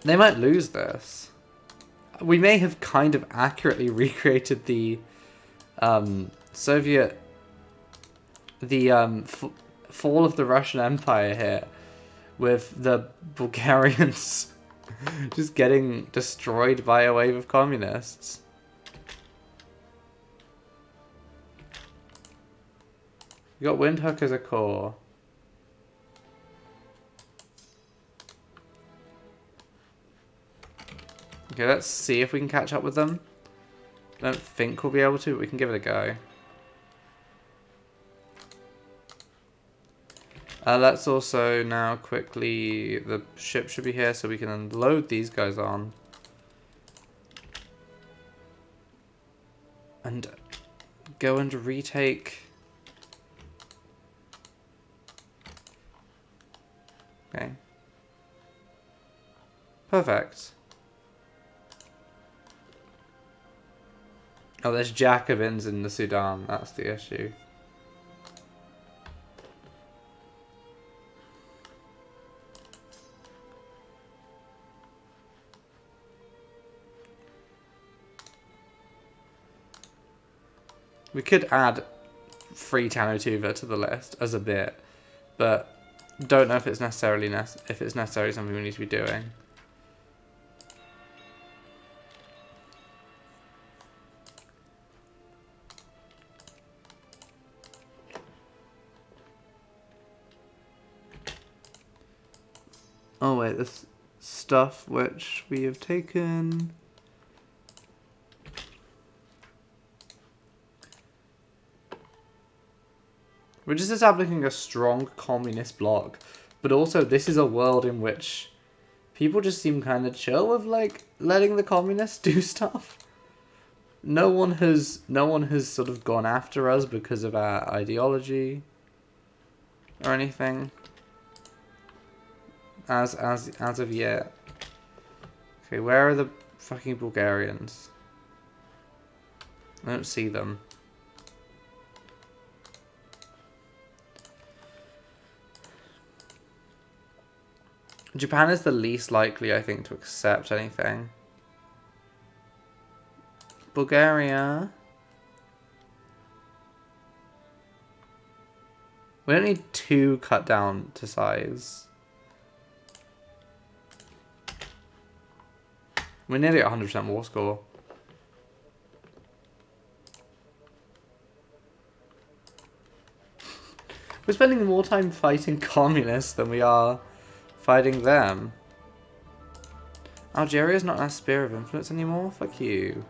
They might lose this. We may have kind of accurately recreated the... Soviet, the fall of the Russian Empire here, with the Bulgarians just getting destroyed by a wave of communists. You got Windhoek as a core. Okay, let's see if we can catch up with them. I don't think we'll be able to, but we can give it a go. Let's also now quickly... The ship should be here, so we can unload these guys on. And go and retake... Okay. Perfect. Oh, there's Jacobins in the Sudan. That's the issue. We could add Free Tannu to the list as a bit, but don't know if it's necessarily something we need to be doing. Oh wait, this stuff which we have taken. We're just establishing a strong communist bloc, but also this is a world in which people just seem kind of chill with like letting the communists do stuff. No one has sort of gone after us because of our ideology or anything. As of yet. Okay, where are the fucking Bulgarians? I don't see them. Japan is the least likely, I think, to accept anything. Bulgaria. We don't need 2 cut down to size. We're nearly at 100% war score. We're spending more time fighting communists than we are fighting them. Algeria's not our sphere of influence anymore? Fuck you.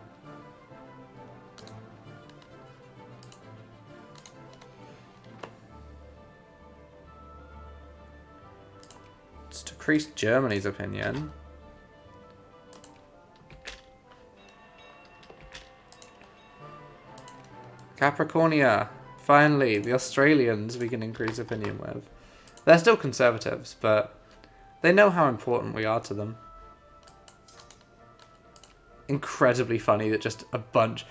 It's decreased Germany's opinion. Capricornia. Finally, the Australians we can increase opinion with. They're still conservatives, but they know how important we are to them. Incredibly funny that just a bunch...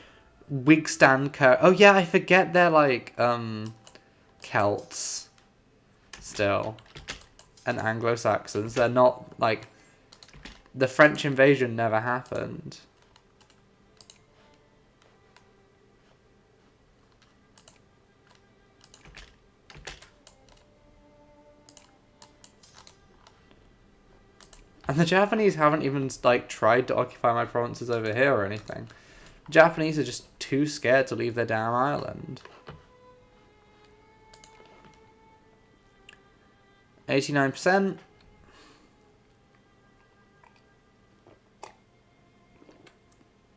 Wigstan... Oh yeah, I forget they're like, Celts. Still. And Anglo-Saxons. They're not, like... The French invasion never happened. And the Japanese haven't even, like, tried to occupy my provinces over here or anything. The Japanese are just too scared to leave their damn island. 89%.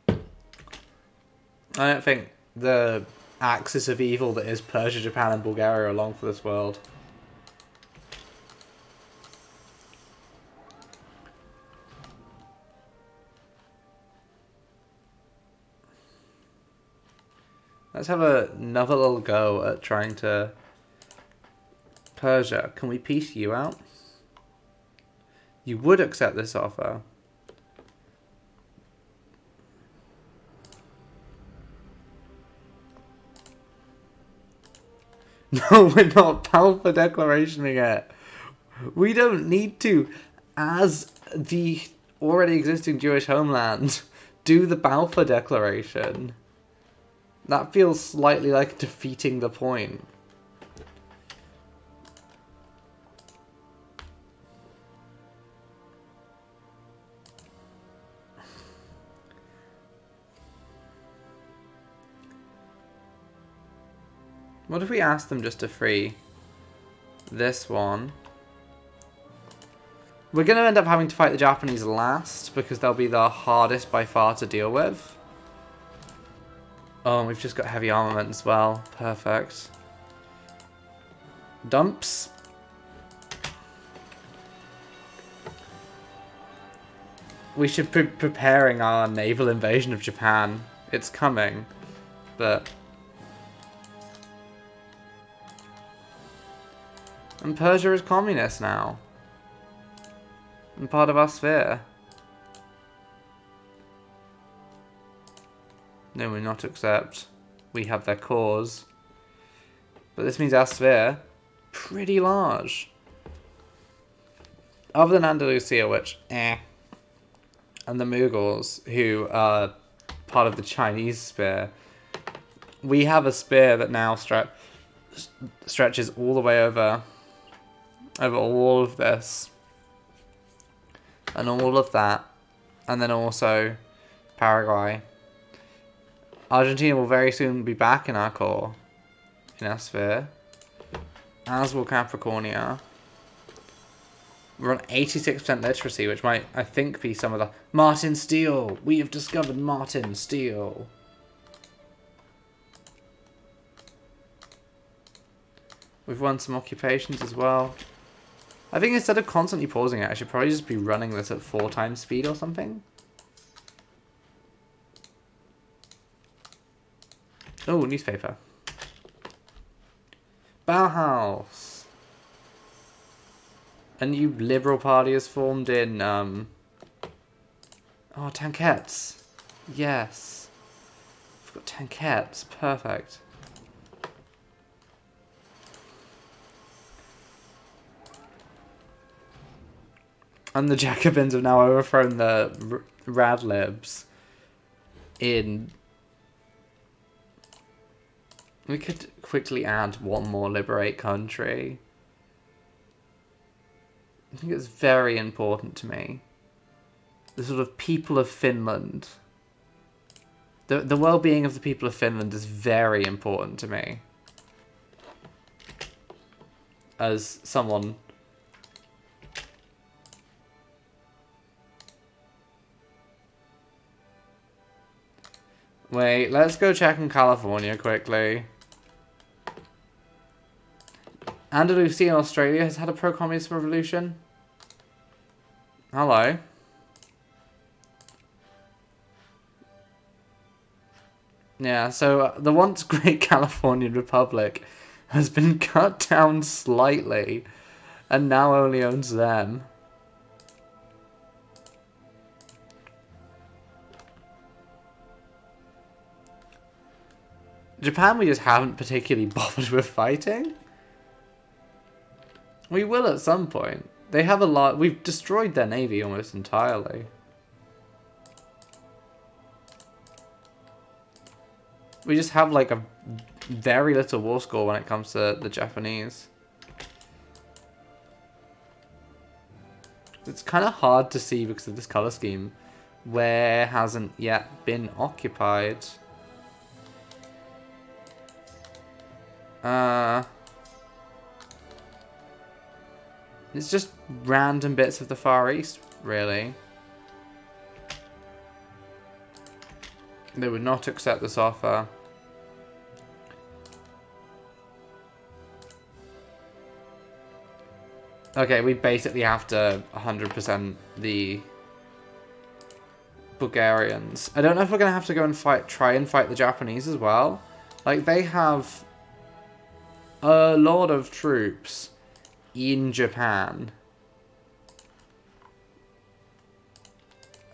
I don't think the axis of evil that is Persia, Japan, and Bulgaria are long for this world. Let's have another little go at trying to... Persia, can we peace you out? You would accept this offer. No, we're not Balfour Declarationing it. We don't need to, as the already existing Jewish homeland, do the Balfour Declaration. That feels slightly like defeating the point. What if we ask them just to free this one? We're going to end up having to fight the Japanese last because they'll be the hardest by far to deal with. Oh, we've just got heavy armament as well. Perfect. Dumps. We should be preparing our naval invasion of Japan. It's coming, but... And Persia is communist now. And part of our sphere. No, we're not accept. We have their cause. But this means our sphere, pretty large. Other than Andalusia, which, And the Mughals, who are part of the Chinese sphere. We have a sphere that now stretches all the way over all of this. And all of that. And then also Paraguay. Argentina will very soon be back in our core, in our sphere, as will Capricornia. We're on 86% literacy, which might, I think, be some of the... Martin Steele! We have discovered Martin Steele! We've won some occupations as well. I think instead of constantly pausing it, I should probably just be running this at 4 times speed or something. Oh, newspaper. Bauhaus. A new liberal party is formed in, Oh, tankettes. Yes. We've got tankettes. Perfect. And the Jacobins have now overthrown the Radlibs in We could quickly add one more liberate country. I think it's very important to me. The sort of people of Finland. The well-being of the people of Finland is very important to me. As someone... Wait, let's go check in California quickly. Andalusia in Australia has had a pro-communist revolution. Hello. Yeah, so the once great Californian Republic has been cut down slightly and now only owns them. Japan we just haven't particularly bothered with fighting. We will at some point. They have a lot... We've destroyed their navy almost entirely. We just have like a very little war score when it comes to the Japanese. It's kind of hard to see because of this color scheme where hasn't yet been occupied. It's just random bits of the Far East, really. They would not accept this offer. Okay, we basically have to 100% the Bulgarians. I don't know if we're going to have to go and try and fight the Japanese as well. Like, they have a lot of troops in Japan.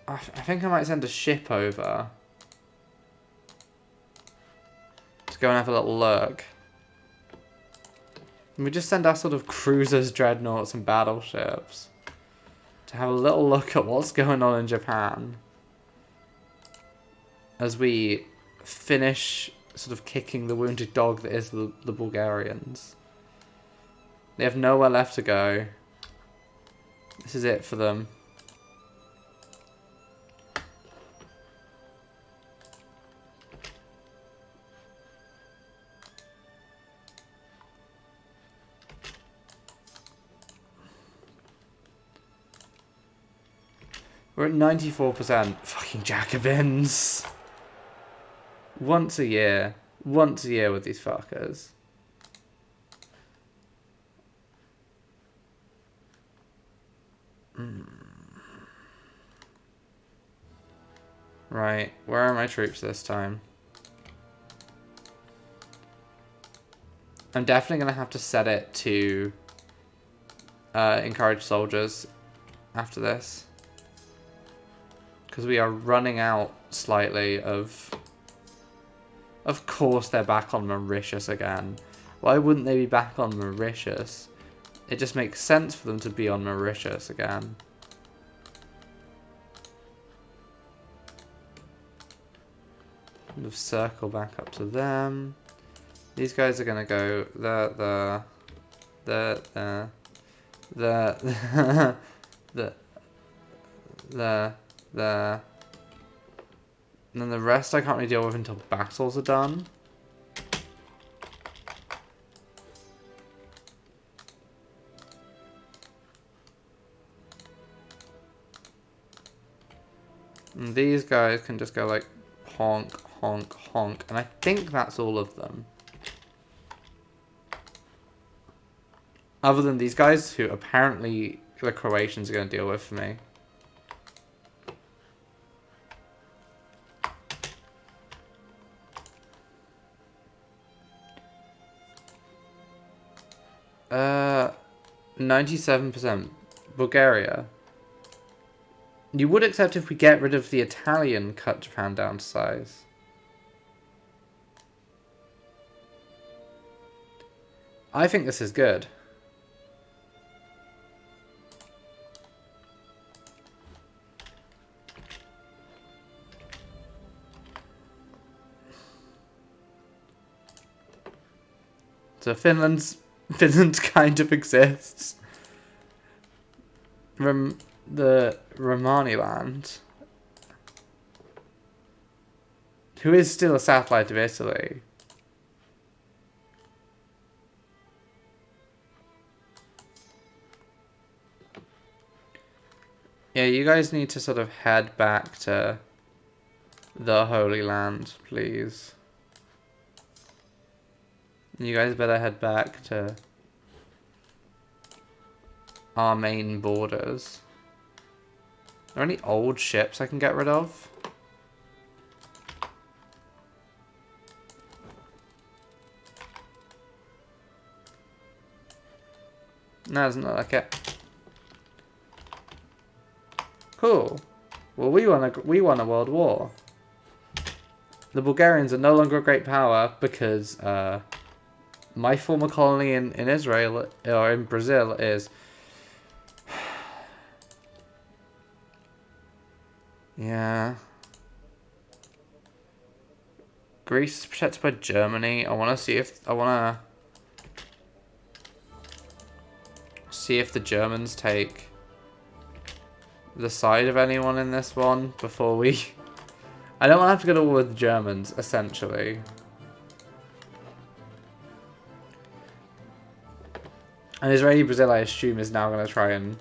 I think I might send a ship over to go and have a little look. And we just send our sort of cruisers, dreadnoughts, and battleships to have a little look at what's going on in Japan as we finish sort of kicking the wounded dog that is the Bulgarians. They have nowhere left to go. This is it for them. We're at 94%. Fucking Jacobins. Once a year. Once a year with these fuckers. Right. Where are my troops this time? I'm definitely going to have to set it to encourage soldiers after this. Because we are running out slightly of... Of course they're back on Mauritius again. Why wouldn't they be back on Mauritius? It just makes sense for them to be on Mauritius again. Kind of circle back up to them. These guys are going to go there. And then the rest I can't really deal with until battles are done. And these guys can just go like honk, honk, honk. And I think that's all of them. Other than these guys who apparently the Croatians are going to deal with for me. Uh, 97%. Bulgaria. You would accept if we get rid of the Italian cut Japan down to size. I think this is good. So Finland kind of exists. The Romaniland, who is still a satellite of Italy. Yeah, you guys need to sort of head back to the Holy Land, please. You guys better head back to our main borders. Are there any old ships I can get rid of? No, doesn't look like it. Cool. Well, we won a world war. The Bulgarians are no longer a great power because my former colony in Israel or in Brazil is. Yeah. Greece is protected by Germany. I want to see if the Germans take the side of anyone in this one before we. I don't want to have to go to war with the Germans, essentially. And Israeli Brazil, I assume, is now going to try and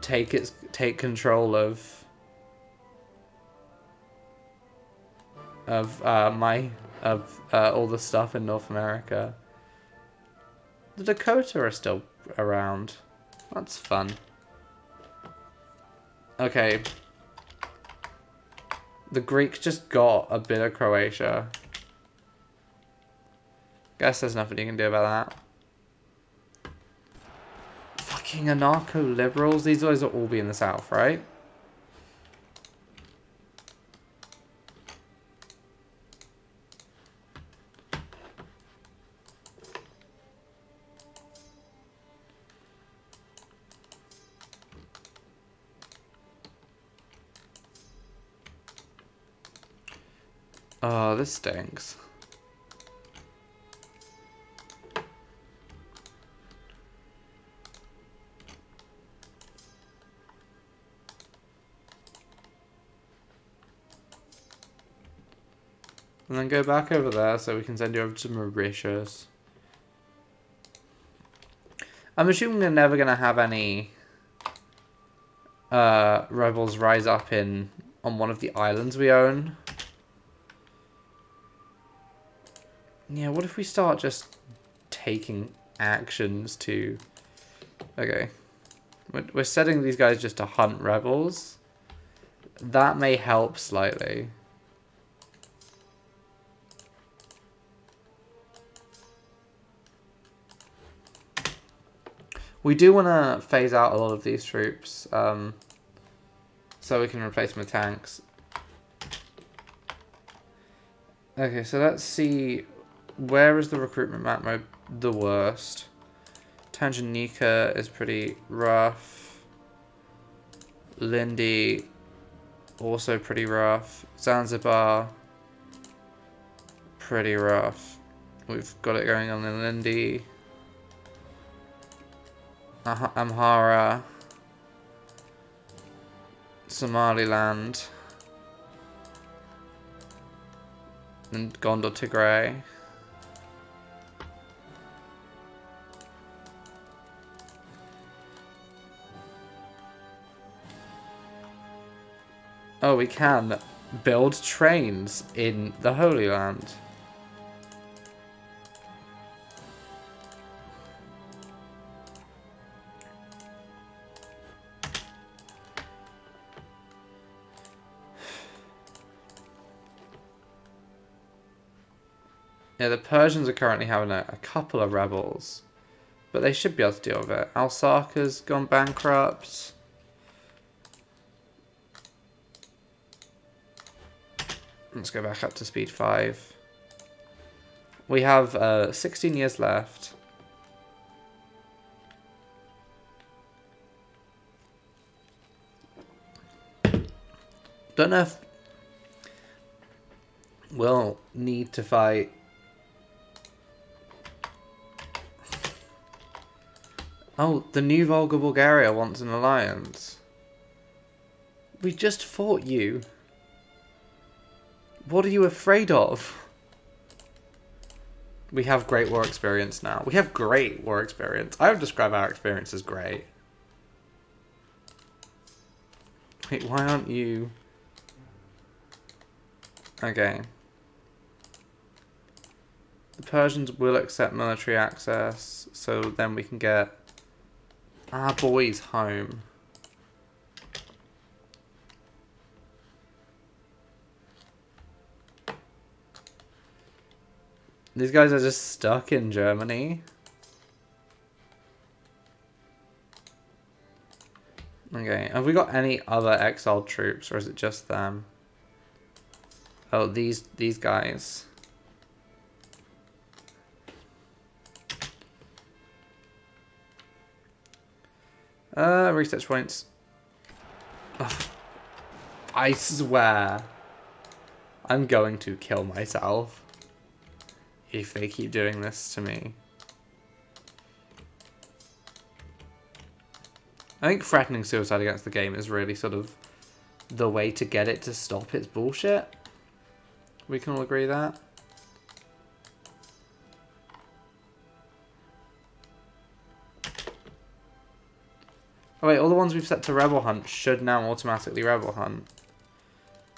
take control of all the stuff in North America. The Dakota are still around. That's fun. Okay. The Greeks just got a bit of Croatia. Guess there's nothing you can do about that. Fucking anarcho-liberals. These guys will all be in the south, right? Oh, this stinks. And then go back over there so we can send you over to Mauritius. I'm assuming they're never going to have any rebels rise up on one of the islands we own. Yeah, what if we start just taking actions to... Okay. We're setting these guys just to hunt rebels. That may help slightly. We do want to phase out a lot of these troops, so we can replace them with tanks. Okay, so let's see, where is the recruitment map mode the worst? Tanganyika is pretty rough. Lindi, also pretty rough. Zanzibar, pretty rough. We've got it going on in Lindi. Amhara, Somaliland, and Gondar Tigray. Oh, we can build trains in the Holy Land. Yeah, the Persians are currently having a couple of rebels, but they should be able to deal with it. Al-Sarka's gone bankrupt. Let's go back up to speed 5. We have 16 years left. Don't know if we'll need to fight Oh, the new Volga Bulgaria wants an alliance. We just fought you. What are you afraid of? We have great war experience now. We have great war experience. I would describe our experience as great. Wait, why aren't you... Okay. The Persians will accept military access, so then we can get our boys home. These guys are just stuck in Germany. Okay, have we got any other exiled troops, or is it just them? Oh, these guys. Research points. Ugh. I swear, I'm going to kill myself if they keep doing this to me. I think threatening suicide against the game is really sort of the way to get it to stop its bullshit. We can all agree that. Oh wait, all the ones we've set to Rebel Hunt should now automatically Rebel Hunt.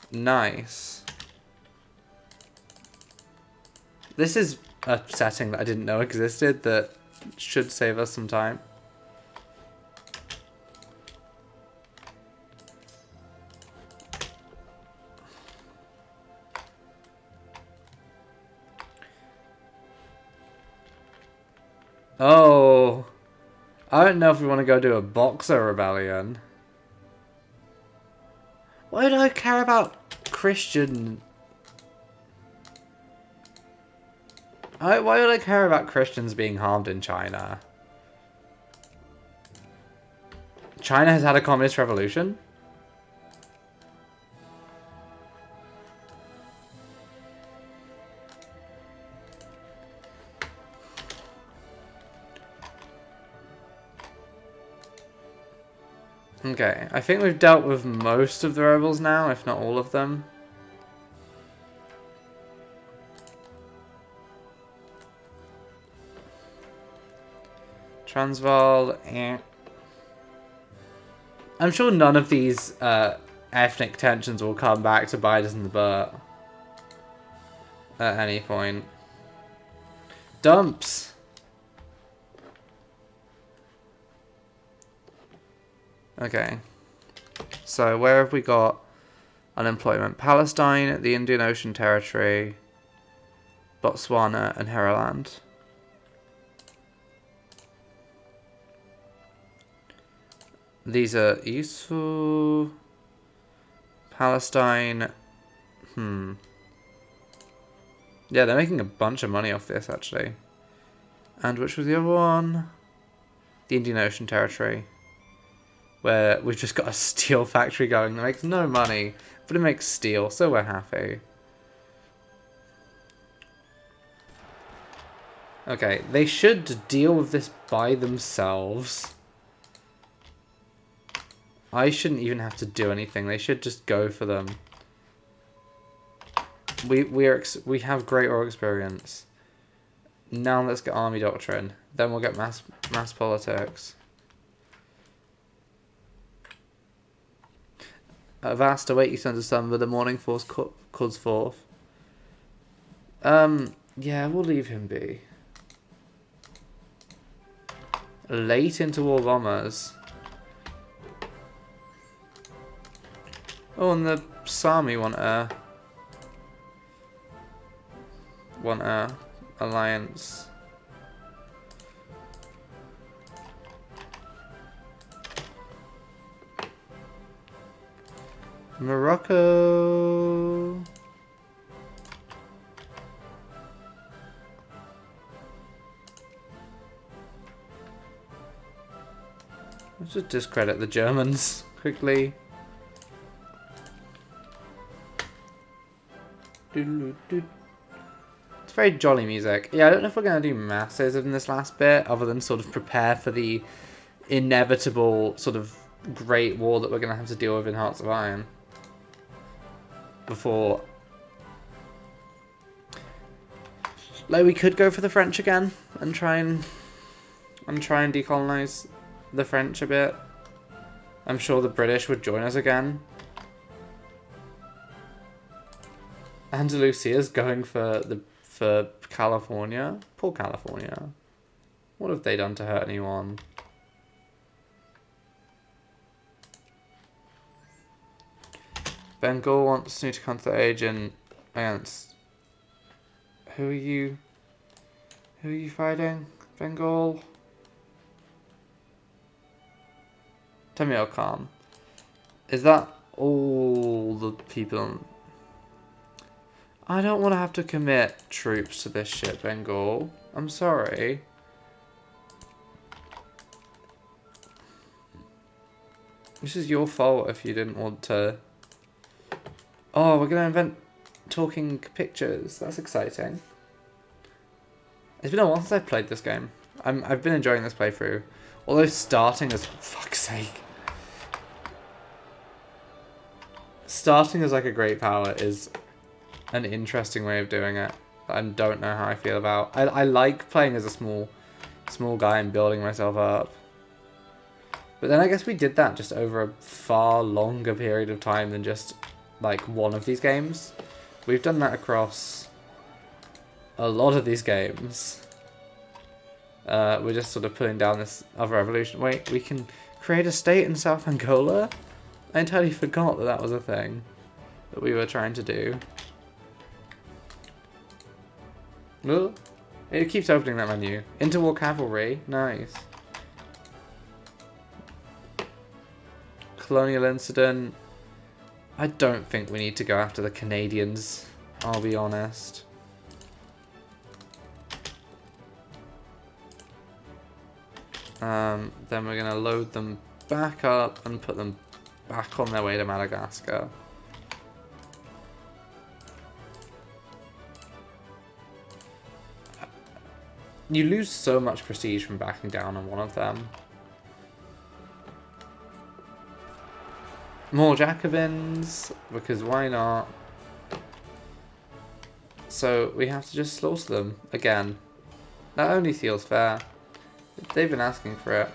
Nice. This is a setting that I didn't know existed that should save us some time. Oh, I don't know if we want to go do a Boxer rebellion. Why do I care about Christian? Why would I care about Christians being harmed in China? China has had a communist revolution? Okay, I think we've dealt with most of the rebels now, if not all of them. Transvaal, eh. I'm sure none of these ethnic tensions will come back to bite us in the butt at any point. Dumps! Okay. So where have we got unemployment? Palestine, the Indian Ocean Territory, Botswana, and Heraland. These are Isu, Palestine. Yeah, they're making a bunch of money off this, actually. And which was the other one? The Indian Ocean Territory. Where we've just got a steel factory going that makes no money, but it makes steel, so we're happy. Okay, they should deal with this by themselves. I shouldn't even have to do anything. They should just go for them. We have great war experience. Now let's get army doctrine. Then we'll get mass politics. Avast, await you sons of December, the morning force calls forth. Yeah, we'll leave him be. Late into war bombers. Oh, and the Sami want a alliance. Morocco. Let's just discredit the Germans quickly. It's very jolly music. Yeah, I don't know if we're going to do masses in this last bit, other than sort of prepare for the inevitable sort of great war that we're going to have to deal with in Hearts of Iron. Before... Like, we could go for the French again, and try and decolonize the French a bit. I'm sure the British would join us again. Andalusia's going for California. Poor California. What have they done to hurt anyone? Bengal wants me to come to the agent against... Who are you? Who are you fighting? Bengal? Tamil Khan. Is that all the people? I don't want to have to commit troops to this shit, Bengal. I'm sorry. This is your fault if you didn't want to... Oh, we're going to invent talking pictures. That's exciting. It's been a while since I've played this game. I've been enjoying this playthrough. Although starting as... Fuck's sake. Starting as like a great power is an interesting way of doing it. I don't know how I feel about. I like playing as a small guy and building myself up. But then I guess we did that just over a far longer period of time than just like one of these games. We've done that across a lot of these games. We're just sort of putting down this other revolution. Wait, we can create a state in South Angola? I entirely forgot that that was a thing that we were trying to do. Oh, it keeps opening that menu. Interwar cavalry, nice. Colonial incident. I don't think we need to go after the Canadians, I'll be honest. Then we're going to load them back up and put them back on their way to Madagascar. You lose so much prestige from backing down on one of them. More Jacobins, because why not? So we have to just slaughter them again. That only feels fair. They've been asking for it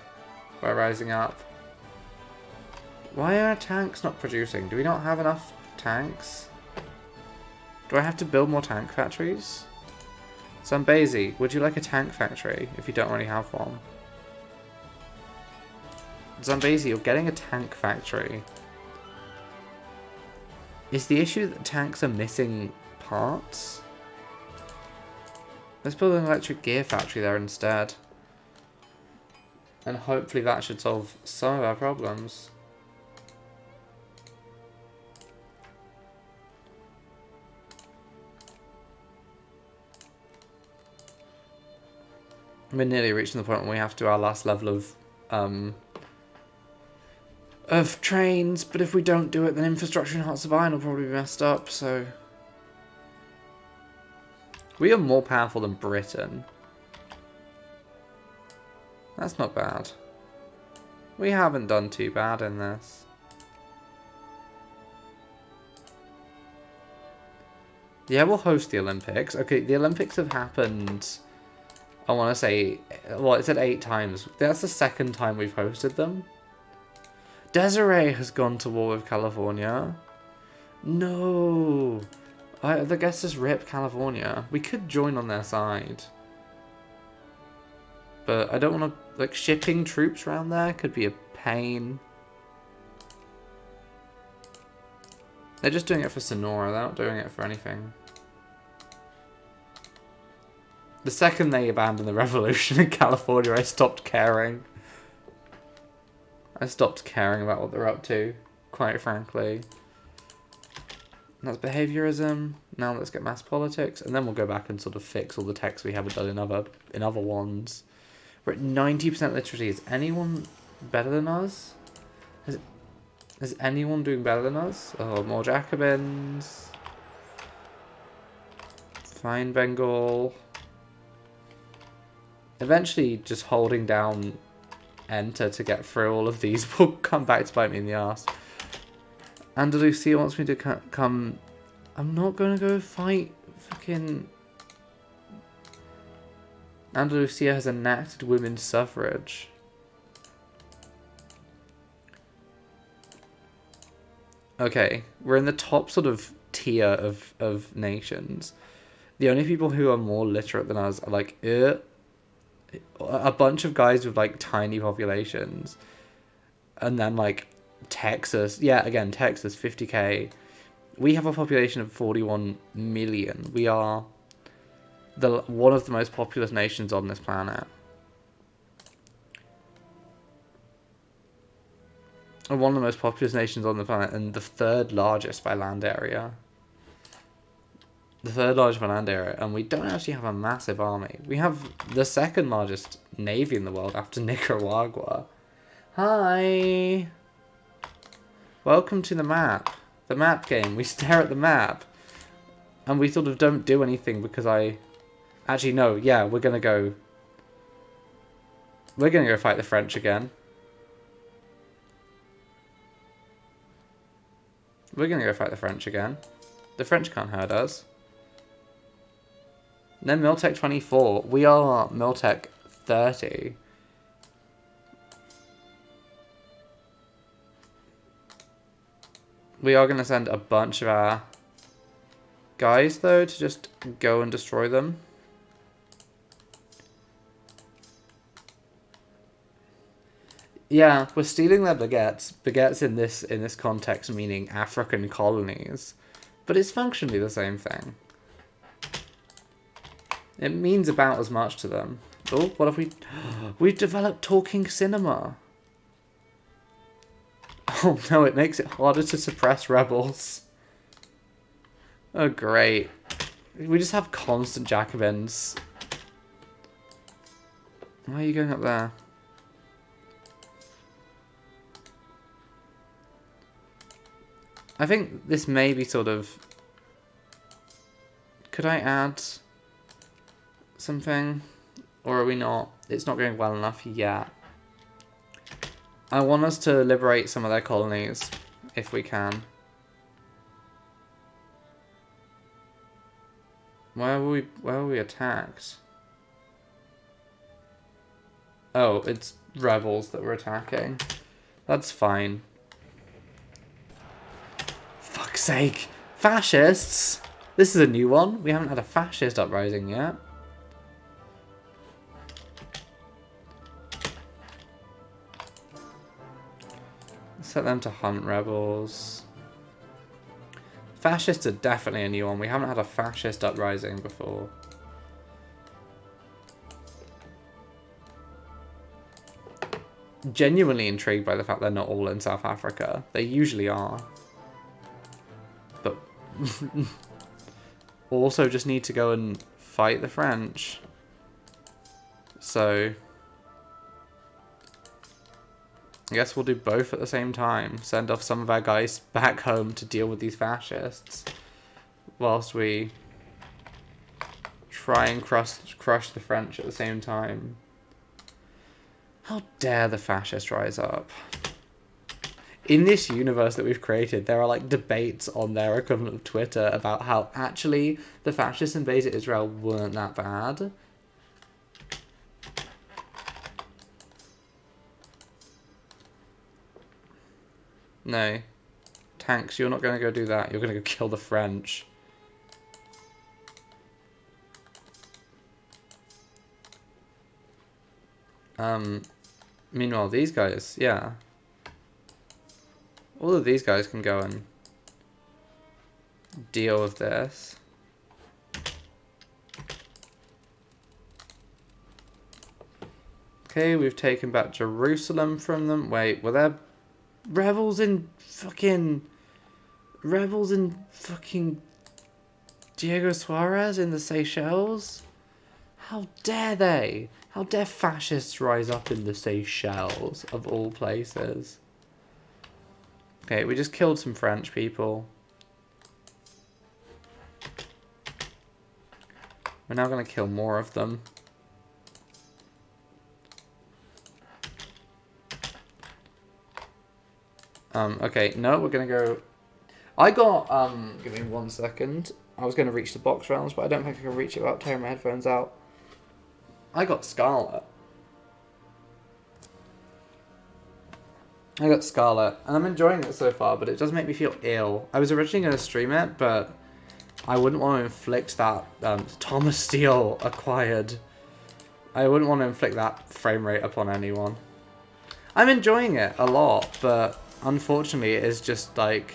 by rising up. Why are our tanks not producing? Do we not have enough tanks? Do I have to build more tank factories? Zambezi, would you like a tank factory if you don't already have one? Zambezi, you're getting a tank factory. Is the issue that tanks are missing parts? Let's build an electric gear factory there instead. And hopefully that should solve some of our problems. We're nearly reaching the point where we have to do our last level of trains, but if we don't do it, then infrastructure in Hearts of Iron will probably be messed up, so... We are more powerful than Britain. That's not bad. We haven't done too bad in this. Yeah, we'll host the Olympics. Okay, the Olympics have happened... I want to say, well, it said 8 times. That's the second time we've hosted them. Desiree has gone to war with California. No. I guess just rip California. We could join on their side. But I don't want to, like, shipping troops around there could be a pain. They're just doing it for Sonora. They're not doing it for anything. The second they abandoned the revolution in California, I stopped caring. I stopped caring about what they're up to, quite frankly. And that's behaviorism. Now let's get mass politics, and then we'll go back and sort of fix all the texts we haven't done in other ones. We're at 90% literacy. Is anyone better than us? Is anyone doing better than us? Oh, more Jacobins. Fine, Bengal. Eventually, just holding down enter to get through all of these will come back to bite me in the ass. Andalusia wants me to come. I'm not gonna go fight fucking. Andalusia has enacted women's suffrage. Okay, we're in the top sort of tier of nations. The only people who are more literate than us are like a bunch of guys with like tiny populations, and then like Texas. Yeah, again Texas, 50k. We have a population of 41 million. We are one of the most populous nations on this planet. And one of the most populous nations on the planet, and the third largest by land area. The third largest by land area, and we don't actually have a massive army. We have the second largest navy in the world after Nicaragua. Hi! Welcome to the map. The map game. We stare at the map. And we sort of don't do anything because Actually, no, yeah, we're gonna go fight the French again. We're gonna go fight the French again. The French can't hurt us. And then Miltech 24. We are Miltech 30. We are going to send a bunch of our guys, though, to just go and destroy them. Yeah, we're stealing their baguettes. Baguettes in this context meaning African colonies. But it's functionally the same thing. It means about as much to them. Oh, what have we... We've developed talking cinema. Oh no, it makes it harder to suppress rebels. Oh great. We just have constant Jacobins. Why are you going up there? I think this may be sort of... Could I add something? Or are we not? It's not going well enough yet. I want us to liberate some of their colonies, if we can. Where were we attacked? Oh, it's rebels that we're attacking. That's fine. Fuck's sake. Fascists! This is a new one. We haven't had a fascist uprising yet. Set them to hunt rebels. Fascists are definitely a new one. We haven't had a fascist uprising before. Genuinely intrigued by the fact they're not all in South Africa. They usually are. But also just need to go and fight the French. So I guess we'll do both at the same time. Send off some of our guys back home to deal with these fascists. Whilst we try and crush the French at the same time. How dare the fascists rise up? In this universe that we've created, there are like debates on their equivalent of Twitter about how actually the fascists invaded Israel weren't that bad. No. Tanks, you're not going to go do that. You're going to go kill the French. Meanwhile, these guys, yeah. All of these guys can go and deal with this. Okay, we've taken back Jerusalem from them. Wait, were there rebels in fucking Diego Suarez in the Seychelles? How dare they? How dare fascists rise up in the Seychelles, of all places? Okay, we just killed some French people. We're now going to kill more of them. Okay, no, we're going to go... I got, give me 1 second. I was going to reach the box rounds, but I don't think I can reach it without tearing my headphones out. I got Scarlet. And I'm enjoying it so far, but it does make me feel ill. I was originally going to stream it, but I wouldn't want to inflict that, Thomas Steele acquired. I wouldn't want to inflict that frame rate upon anyone. I'm enjoying it a lot, but unfortunately it is just, like,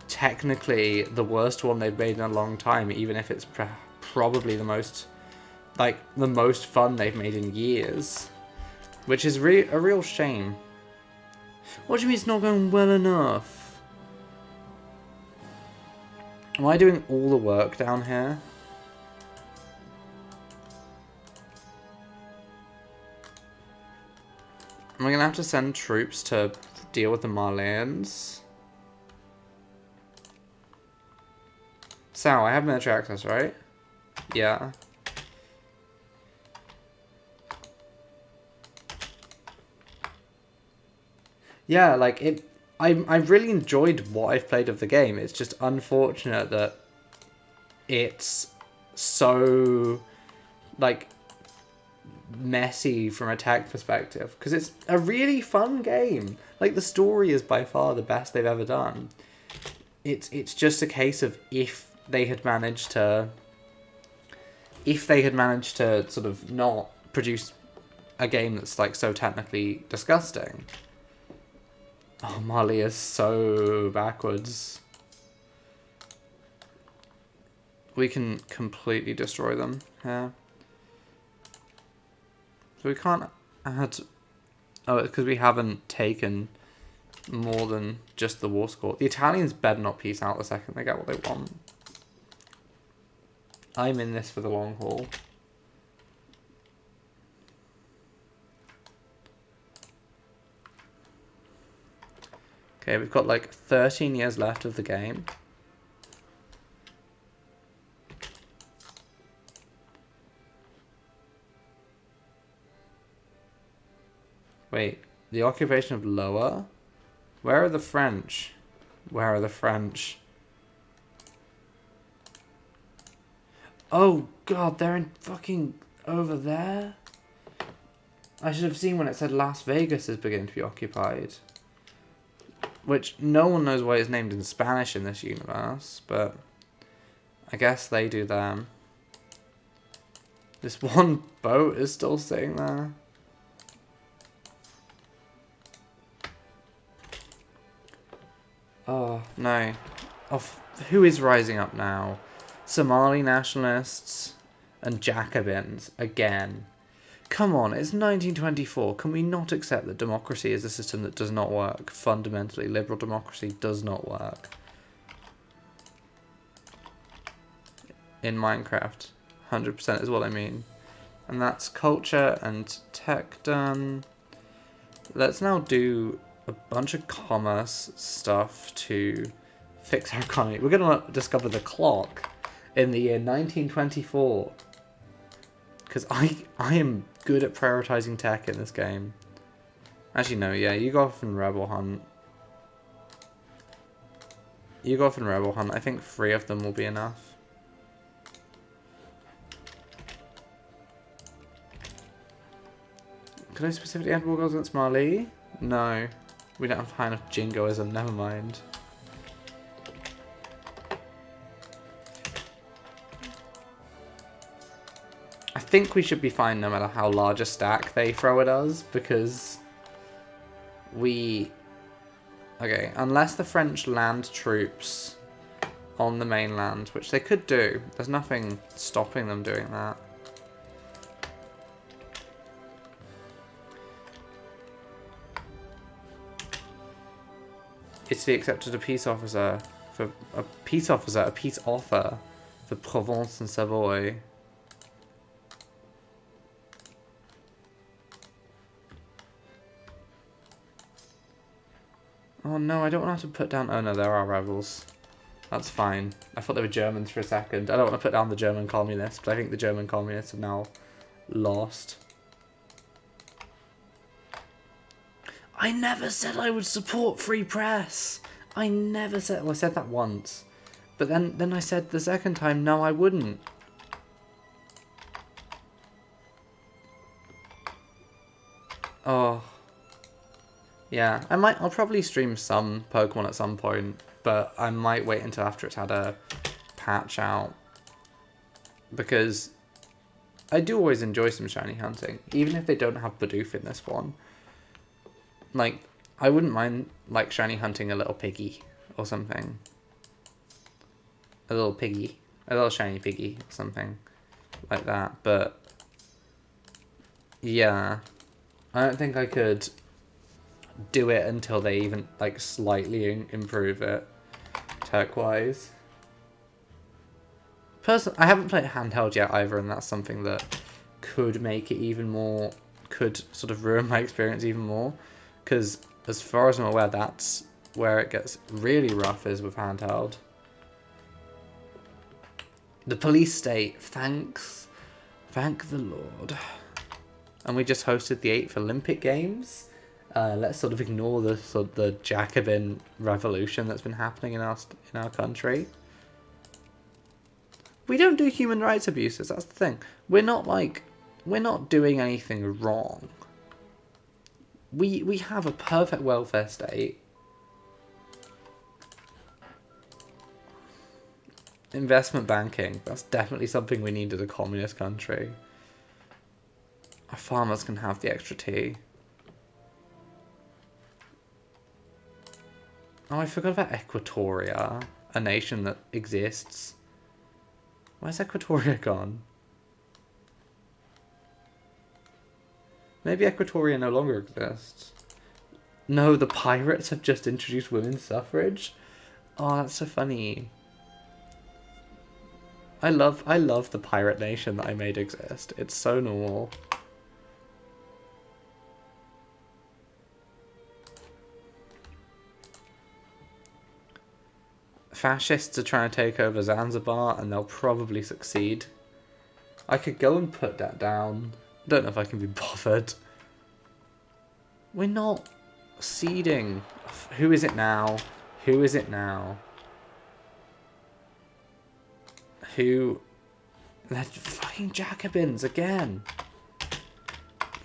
technically the worst one they've made in a long time, even if it's probably the most, like, the most fun they've made in years. Which is a real shame. What do you mean it's not going well enough? Am I doing all the work down here? Am I going to have to send troops to deal with the Marlians? Sal, I have military access, right? Yeah. Yeah, like, I've really enjoyed what I've played of the game. It's just unfortunate that it's so, like, messy from a tech perspective. Because it's a really fun game. Like, the story is by far the best they've ever done. It's just a case of if they had managed to sort of not produce a game that's, like, so technically disgusting. Oh, Mali is so backwards. We can completely destroy them. Yeah. So we can't add... Oh, it's because we haven't taken more than just the war score. The Italians better not peace out the second they get what they want. I'm in this for the long haul. Okay, we've got like 13 years left of the game. Wait, the occupation of Lower? Where are the French? Where are the French? Oh god, they're in fucking over there? I should have seen when it said Las Vegas is beginning to be occupied. Which no one knows why it's named in Spanish in this universe, but I guess they do them. This one boat is still sitting there. Oh, no. Oh, who is rising up now? Somali nationalists and Jacobins again. Come on, it's 1924. Can we not accept that democracy is a system that does not work? Fundamentally, liberal democracy does not work. In Minecraft. 100% is what I mean. And that's culture and tech done. Let's now do a bunch of commerce stuff to fix our economy. We're going to discover the clock in the year 1924. Because I am good at prioritizing tech in this game. Actually, no, yeah, you go off and Rebel Hunt. You go off and Rebel Hunt. I think 3 of them will be enough. Could I specifically add war goals against Mali? No. We don't have high enough jingoism, never mind. I think we should be fine no matter how large a stack they throw at us, because we... Okay, unless the French land troops on the mainland, which they could do. There's nothing stopping them doing that. Italy accepted a peace offer for Provence and Savoy. Oh no, I don't want to have to put down... Oh no, there are rebels. That's fine. I thought they were Germans for a second. I don't want to put down the German communists, but I think the German communists have now lost. I never said I would support free press. I never said... Well, I said that once. But then I said the second time, no, I wouldn't. Oh. Yeah, I'll probably stream some Pokemon at some point, but I might wait until after it's had a patch out. Because I do always enjoy some shiny hunting, even if they don't have Bidoof in this one. Like, I wouldn't mind, like, shiny hunting a little piggy or something. A little piggy. A little shiny piggy or something like that. But, yeah. I don't think I could do it until they even, like, slightly improve it. Turquoise. Personally, I haven't played handheld yet either, and that's something that could make it even more... Could sort of ruin my experience even more. Because, as far as I'm aware, that's where it gets really rough, is with handheld. The police state, thanks. Thank the Lord. And we just hosted the 8th Olympic Games. Let's sort of ignore the Jacobin revolution that's been happening in our country. We don't do human rights abuses, that's the thing. We're not doing anything wrong. We have a perfect welfare state. Investment banking, that's definitely something we need as a communist country. Our farmers can have the extra tea. Oh, I forgot about Equatoria, a nation that exists. Where's Equatoria gone? Maybe Equatoria no longer exists. No, the pirates have just introduced women's suffrage. Oh, that's so funny. I love the pirate nation that I made exist. It's so normal. Fascists are trying to take over Zanzibar, and they'll probably succeed. I could go and put that down. Don't know if I can be bothered. We're not seeding. Who is it now? Who is it now? Who? They're fucking Jacobins again.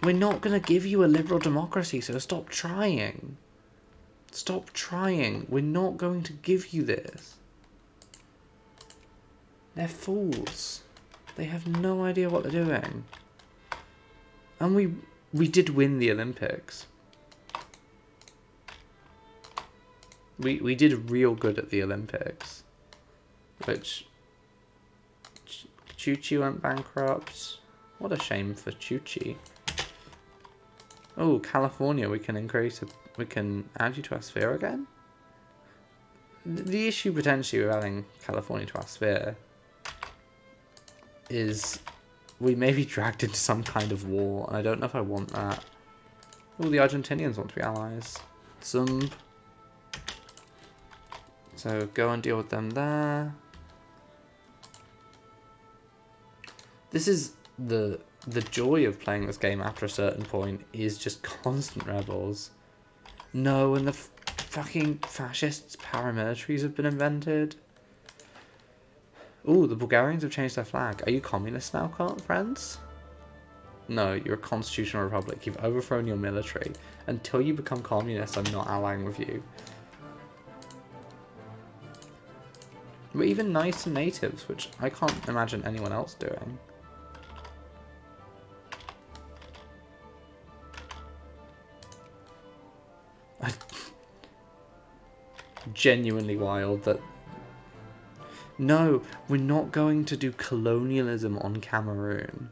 We're not going to give you a liberal democracy, so stop trying. Stop trying. We're not going to give you this. They're fools. They have no idea what they're doing. And we did win the Olympics. We did real good at the Olympics. Which... Chuchi went bankrupt. What a shame for Chuchi. Oh, California, we can add you to our sphere again? The issue potentially with adding California to our sphere is we may be dragged into some kind of war, and I don't know if I want that. Oh, the Argentinians want to be allies. So go and deal with them there. This is the joy of playing this game after a certain point, is just constant rebels. No, and the fucking fascists paramilitaries have been invented. Ooh, the Bulgarians have changed their flag. Are you communists now, friends? No, you're a constitutional republic. You've overthrown your military. Until you become communists, I'm not allying with you. We're even nice to natives, which I can't imagine anyone else doing. Genuinely wild that... No, we're not going to do colonialism on Cameroon.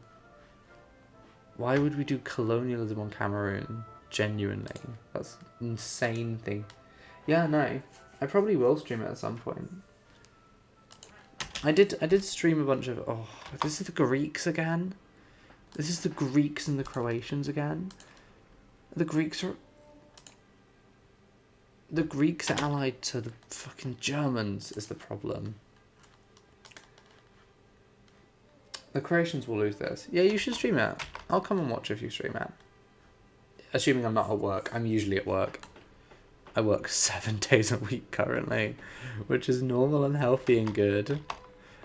Why would we do colonialism on Cameroon? Genuinely. That's an insane thing. Yeah, no. I probably will stream it at some point. I did stream a bunch of... Oh, this is the Greeks again? This is the Greeks and the Croatians again? The Greeks are... the Greeks are allied to the fucking Germans is the problem. The Croatians will lose this. Yeah, you should stream it. I'll come and watch if you stream it. Assuming I'm not at work. I'm usually at work. I work 7 days a week currently, which is normal and healthy and good,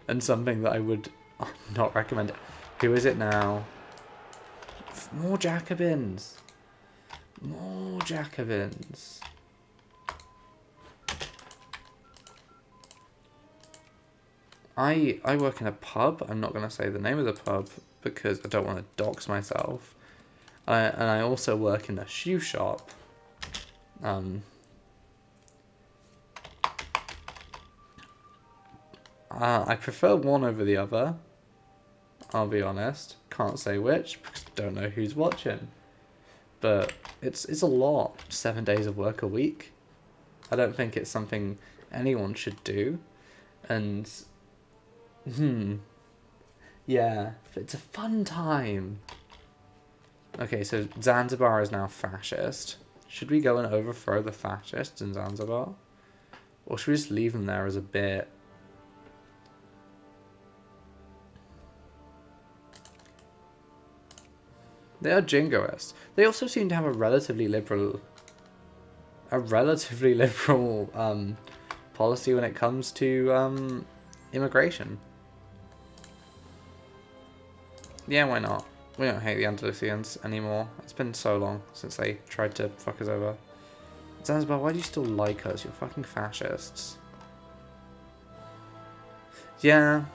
and something that I would not recommend. Who is it now? More Jacobins. More Jacobins. I work in a pub. I'm not going to say the name of the pub because I don't want to dox myself. And I also work in a shoe shop. I prefer one over the other. I'll be honest. Can't say which because I don't know who's watching. But it's a lot. 7 days of work a week. I don't think it's something anyone should do. And yeah, it's a fun time. Okay, so Zanzibar is now fascist. Should we go and overthrow the fascists in Zanzibar? Or should we just leave them there as a bit? They are jingoists. They also seem to have a relatively liberal policy when it comes to immigration. Yeah, why not? We don't hate the Andalusians anymore. It's been so long since they tried to fuck us over. Zanzibar, why do you still like us? You're fucking fascists. Yeah,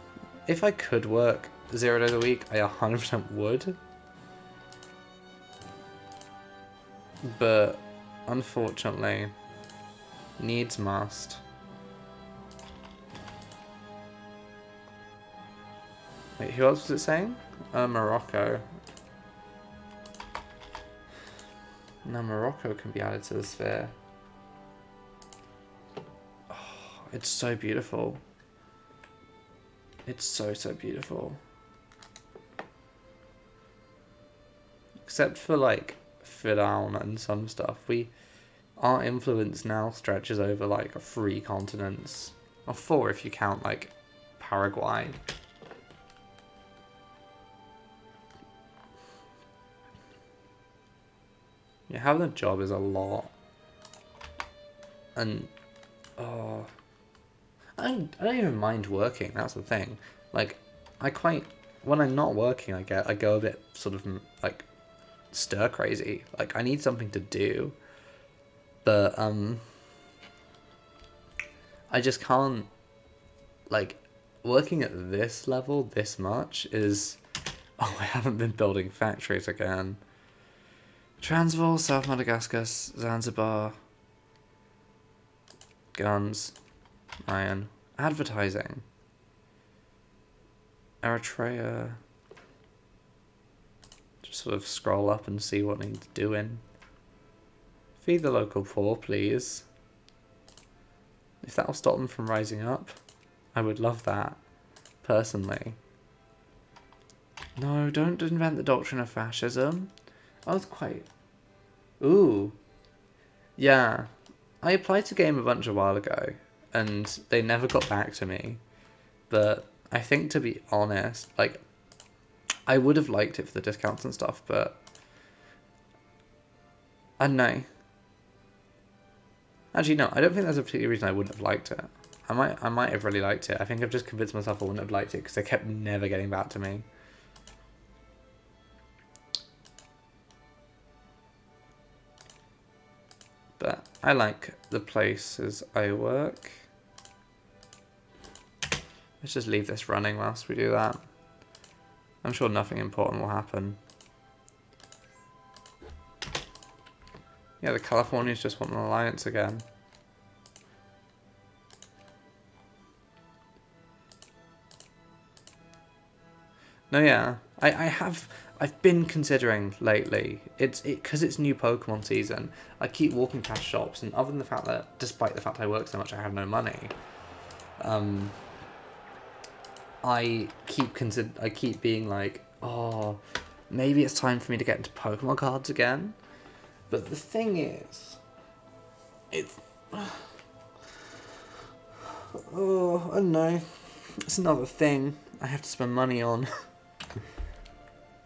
if I could work 0 days a week, I 100% would. But, unfortunately, needs must. Wait, who else was it saying? Morocco. Now Morocco can be added to the sphere. Oh, it's so beautiful. It's so beautiful. Except for like Firaun and some stuff, our influence now stretches over like 3 continents, or 4 if you count like Paraguay. Yeah, having a job is a lot, and I don't even mind working. That's the thing. Like, when I'm not working, I go a bit sort of like stir crazy. Like, I need something to do, but I just can't. Like, working at this level this much is. Oh, I haven't been building factories again. Transvaal, South Madagascar, Zanzibar, guns, iron, advertising, Eritrea. Just sort of scroll up and see what needs doing. Feed the local poor, please. If that'll stop them from rising up, I would love that, personally. No, don't invent the doctrine of fascism. I was quite... Ooh. Yeah. I applied to Game a bunch a while ago, and they never got back to me. But I think, to be honest, like, I would have liked it for the discounts and stuff, but... I don't know. Actually, no, I don't think there's a particular reason I wouldn't have liked it. I might have really liked it. I think I've just convinced myself I wouldn't have liked it, because they kept never getting back to me. But I like the places I work. Let's just leave this running whilst we do that. I'm sure nothing important will happen. Yeah, the Californians just want an alliance again. No, yeah. I've been considering lately, because it's new Pokemon season, I keep walking past shops, and other than the fact that, despite the fact I work so much, I have no money, I keep being like, oh, maybe it's time for me to get into Pokemon cards again. But the thing is, Oh, I don't know. It's another thing I have to spend money on.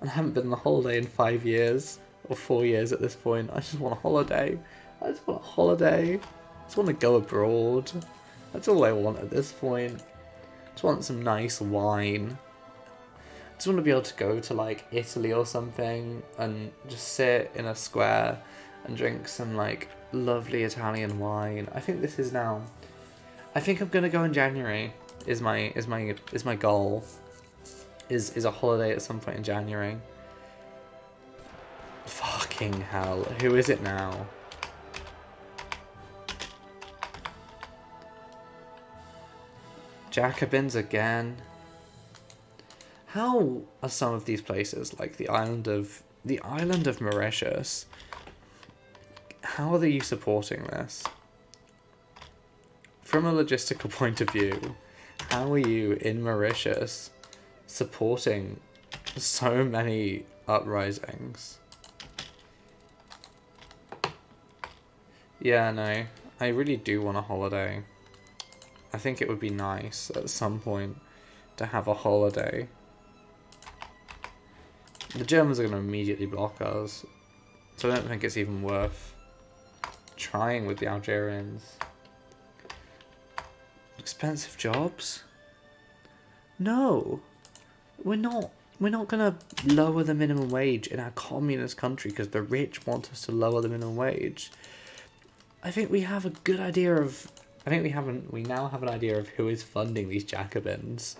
And I haven't been on a holiday in 5 years. Or 4 years at this point. I just want a holiday. I just want a holiday. I just want to go abroad. That's all I want at this point. I just want some nice wine. I just want to be able to go to like Italy or something and just sit in a square and drink some like lovely Italian wine. I think this is now. I think I'm gonna go in January. Is my goal. Is a holiday at some point in January. Fucking hell! Who is it now? Jacobins again. How are some of these places, like the island of Mauritius, how are you supporting this? From a logistical point of view, how are you in Mauritius supporting so many uprisings? Yeah, no, I really do want a holiday. I think it would be nice at some point to have a holiday. The Germans are going to immediately block us, so I don't think it's even worth trying with the Algerians. Expensive jobs? No, we're not. We're not going to lower the minimum wage in our communist country because the rich want us to lower the minimum wage. I think we have a good idea of... we now have an idea of who is funding these Jacobins.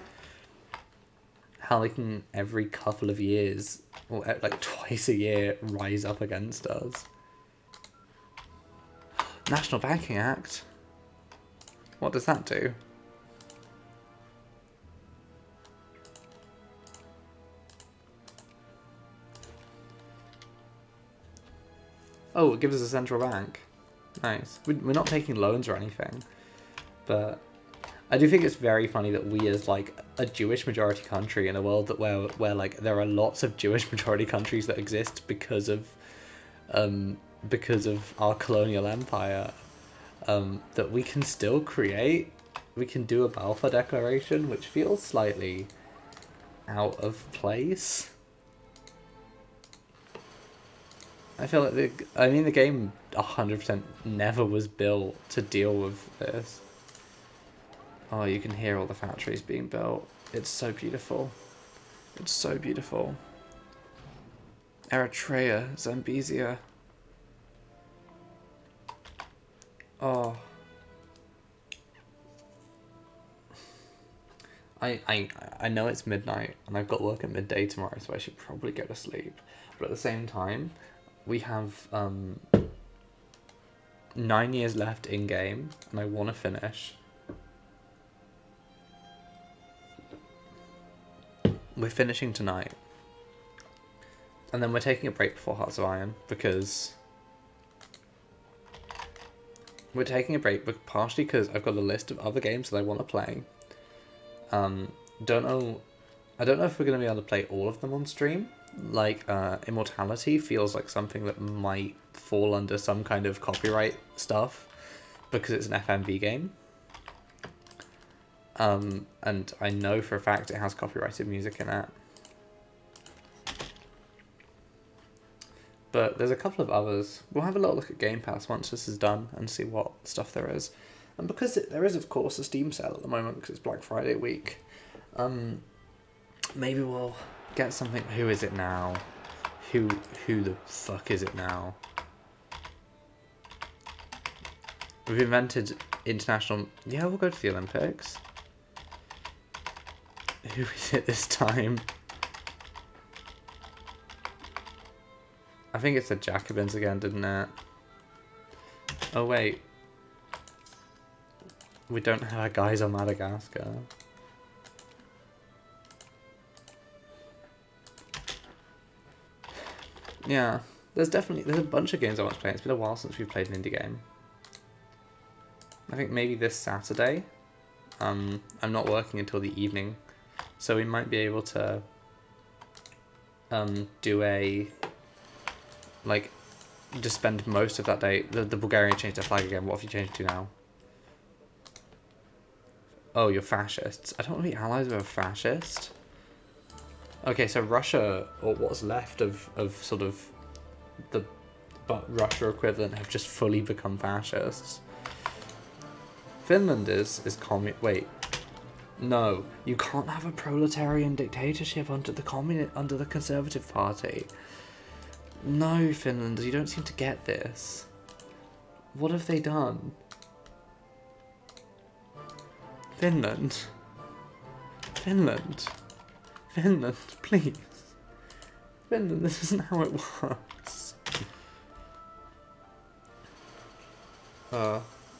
How they can, every couple of years, or like twice a year, rise up against us. National Banking Act? What does that do? Oh, it gives us a central bank. Nice. We're not taking loans or anything, but I do think it's very funny that we, as like a Jewish majority country in a world that where like there are lots of Jewish majority countries that exist because of our colonial empire, that we can still we can do a Balfour Declaration, which feels slightly out of place. I feel like the game 100% never was built to deal with this. Oh, you can hear all the factories being built. It's so beautiful. It's so beautiful. Eritrea, Zambezia. Oh. I know it's midnight and I've got work at midday tomorrow, so I should probably go to sleep. But at the same time, we have 9 years left in game, and I want to finish. We're finishing tonight, and then we're taking a break before Hearts of Iron because we're taking a break, but partially because I've got a list of other games that I want to play. I don't know if we're going to be able to play all of them on stream. Like, Immortality feels like something that might fall under some kind of copyright stuff because it's an FMV game. And I know for a fact it has copyrighted music in it. But there's a couple of others. We'll have a little look at Game Pass once this is done and see what stuff there is. And because there is, of course, a Steam sale at the moment because it's Black Friday week, maybe we'll get something. Who is it now? Who the fuck is it now? We've invented international... Yeah, we'll go to the Olympics. Who is it this time? I think it's the Jacobins again, didn't it? Oh, wait. We don't have our guys on Madagascar. Yeah, there's a bunch of games I want to play. It's been a while since we've played an indie game. I think maybe this Saturday. I'm not working until the evening, so we might be able to do a like just spend most of that day. The Bulgarian changed their flag again. What have you changed to now? Oh, you're fascists. I don't want to be allies with a fascist. Okay, so Russia, or what's left of sort of the Russia equivalent, have just fully become fascists. Finland is wait. No, you can't have a proletarian dictatorship under the Conservative Party. No, Finland, you don't seem to get this. What have they done? Finland, please. Finland, this isn't how it works.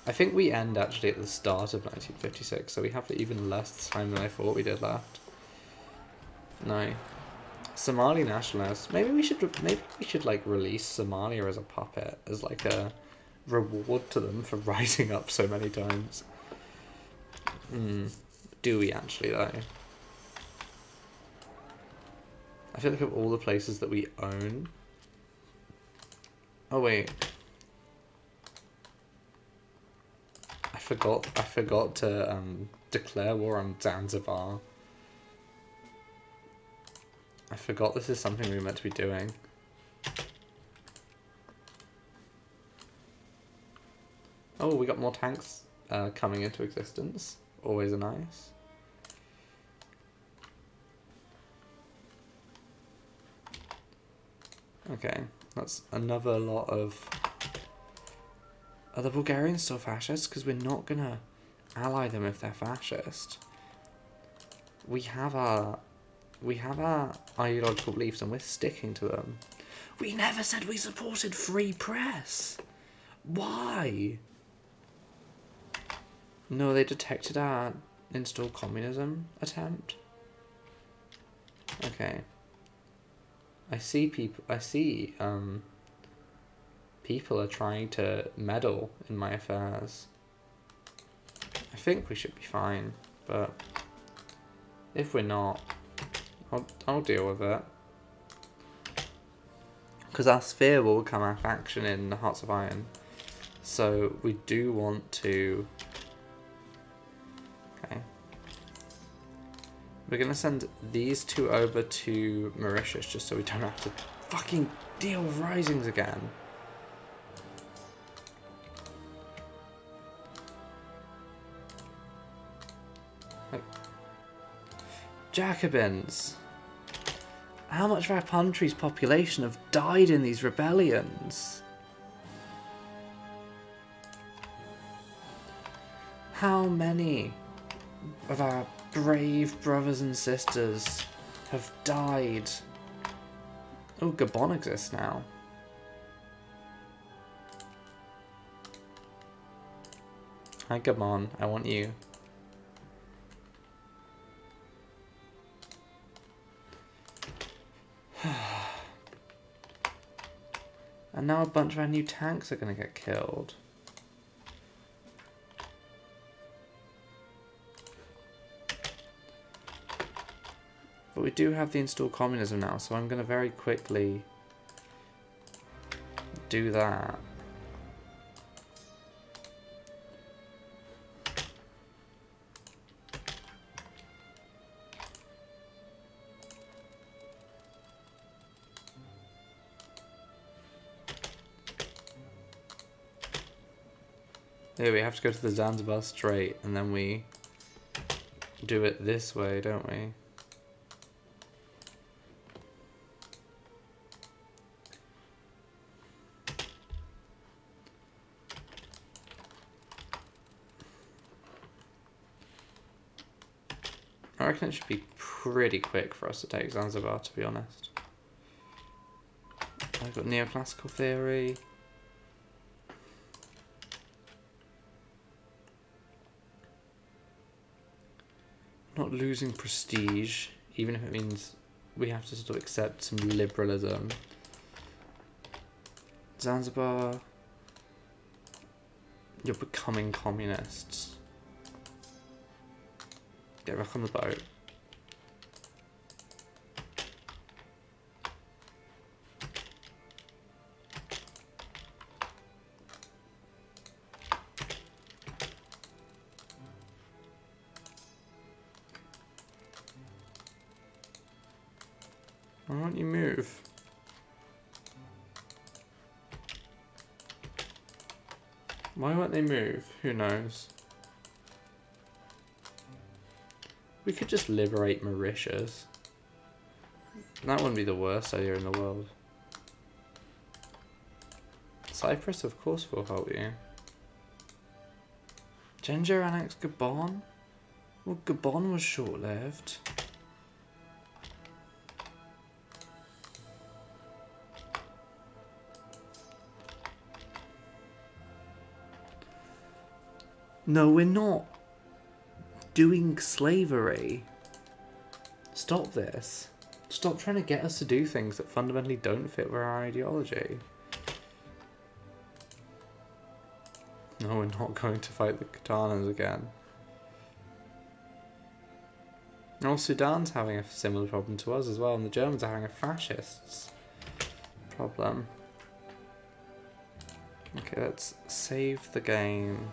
I think we end actually at the start of 1956, so we have even less time than I thought we did left. No. Somali nationalists. Maybe we should like release Somalia as a puppet, as like a reward to them for rising up so many times. Do we actually though? I feel like of all the places that we own. Oh wait. I forgot to declare war on Zanzibar. I forgot this is something we were meant to be doing. Oh, we got more tanks coming into existence. Always a nice. Okay, that's another lot of... Are the Bulgarians still fascist? Because we're not gonna ally them if they're fascist. We have our ideological beliefs and we're sticking to them. We never said we supported free press. Why? No, they detected our install communism attempt. Okay. I see people are trying to meddle in my affairs. I think we should be fine, but if we're not, I'll deal with it. Because our sphere will become our faction in the Hearts of Iron. So we do want to... Okay. We're going to send these two over to Mauritius just so we don't have to fucking deal with risings again. Like, Jacobins. How much of our country's population have died in these rebellions? How many of our brave brothers and sisters have died? Oh, Gabon exists now. Hi, Gabon. I want you. And now a bunch of our new tanks are going to get killed. But we do have the install communism now, so I'm going to very quickly do that. Yeah, we have to go to the Zanzibar Strait, and then we do it this way, don't we? I reckon it should be pretty quick for us to take Zanzibar, to be honest. I've got neoclassical theory. Not losing prestige, even if it means we have to sort of accept some liberalism. Zanzibar, you're becoming communists. Get back on the boat. Why won't you move? Why won't they move? Who knows? We could just liberate Mauritius. That wouldn't be the worst idea in the world. Cyprus, of course, will help you. Ginger annexed Gabon? Well, Gabon was short-lived. No, we're not doing slavery. Stop this. Stop trying to get us to do things that fundamentally don't fit with our ideology. No, we're not going to fight the Katanas again. Well, Sudan's having a similar problem to us as well, and the Germans are having a fascists problem. Okay, let's save the game.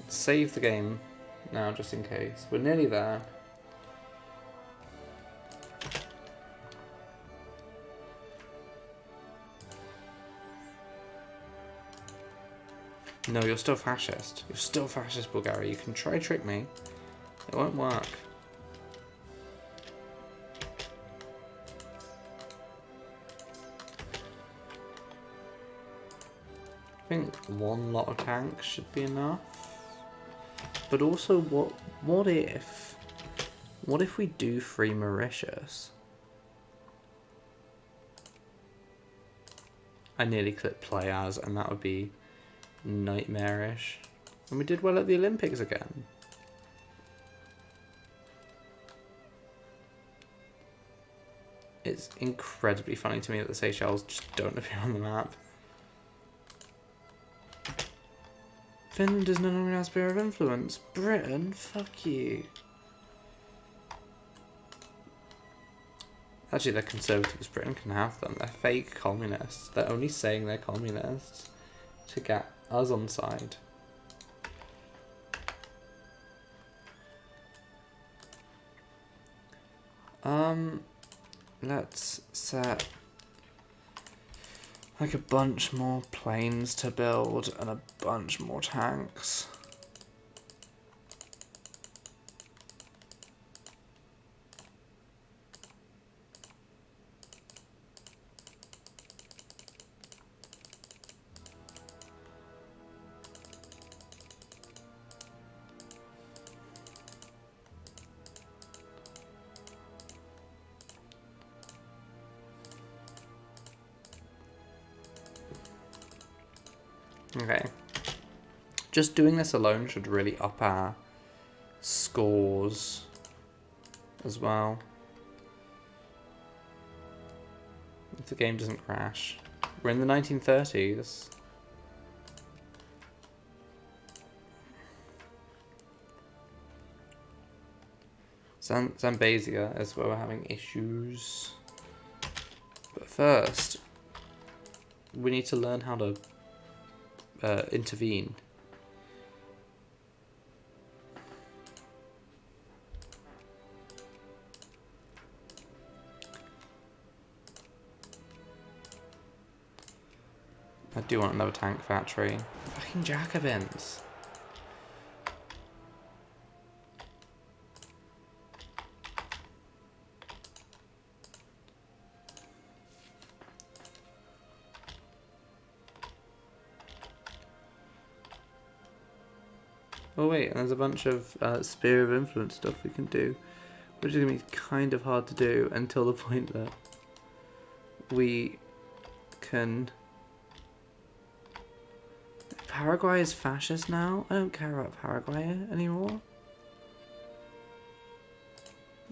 Save the game now, just in case. We're nearly there. No, you're still fascist. You're still fascist, Bulgaria. You can try trick me. It won't work. I think one lot of tanks should be enough. But also, what if we do free Mauritius? I nearly clicked play as, and that would be nightmarish. And we did well at the Olympics again. It's incredibly funny to me that the Seychelles just don't appear on the map. Finland is no longer a sphere of influence. Britain? Fuck you. Actually, they're conservatives. Britain can have them. They're fake communists. They're only saying they're communists to get us on side. Let's set like a bunch more planes to build and a bunch more tanks. Okay. Just doing this alone should really up our scores as well. If the game doesn't crash. We're in the 1930s. Zambezia is where we're having issues. But first, we need to learn how to intervene. I do want another tank factory. Fucking Jacobins. Oh wait, and there's a bunch of sphere of influence stuff we can do, which is going to be kind of hard to do until the point that we can... Paraguay is fascist now? I don't care about Paraguay anymore.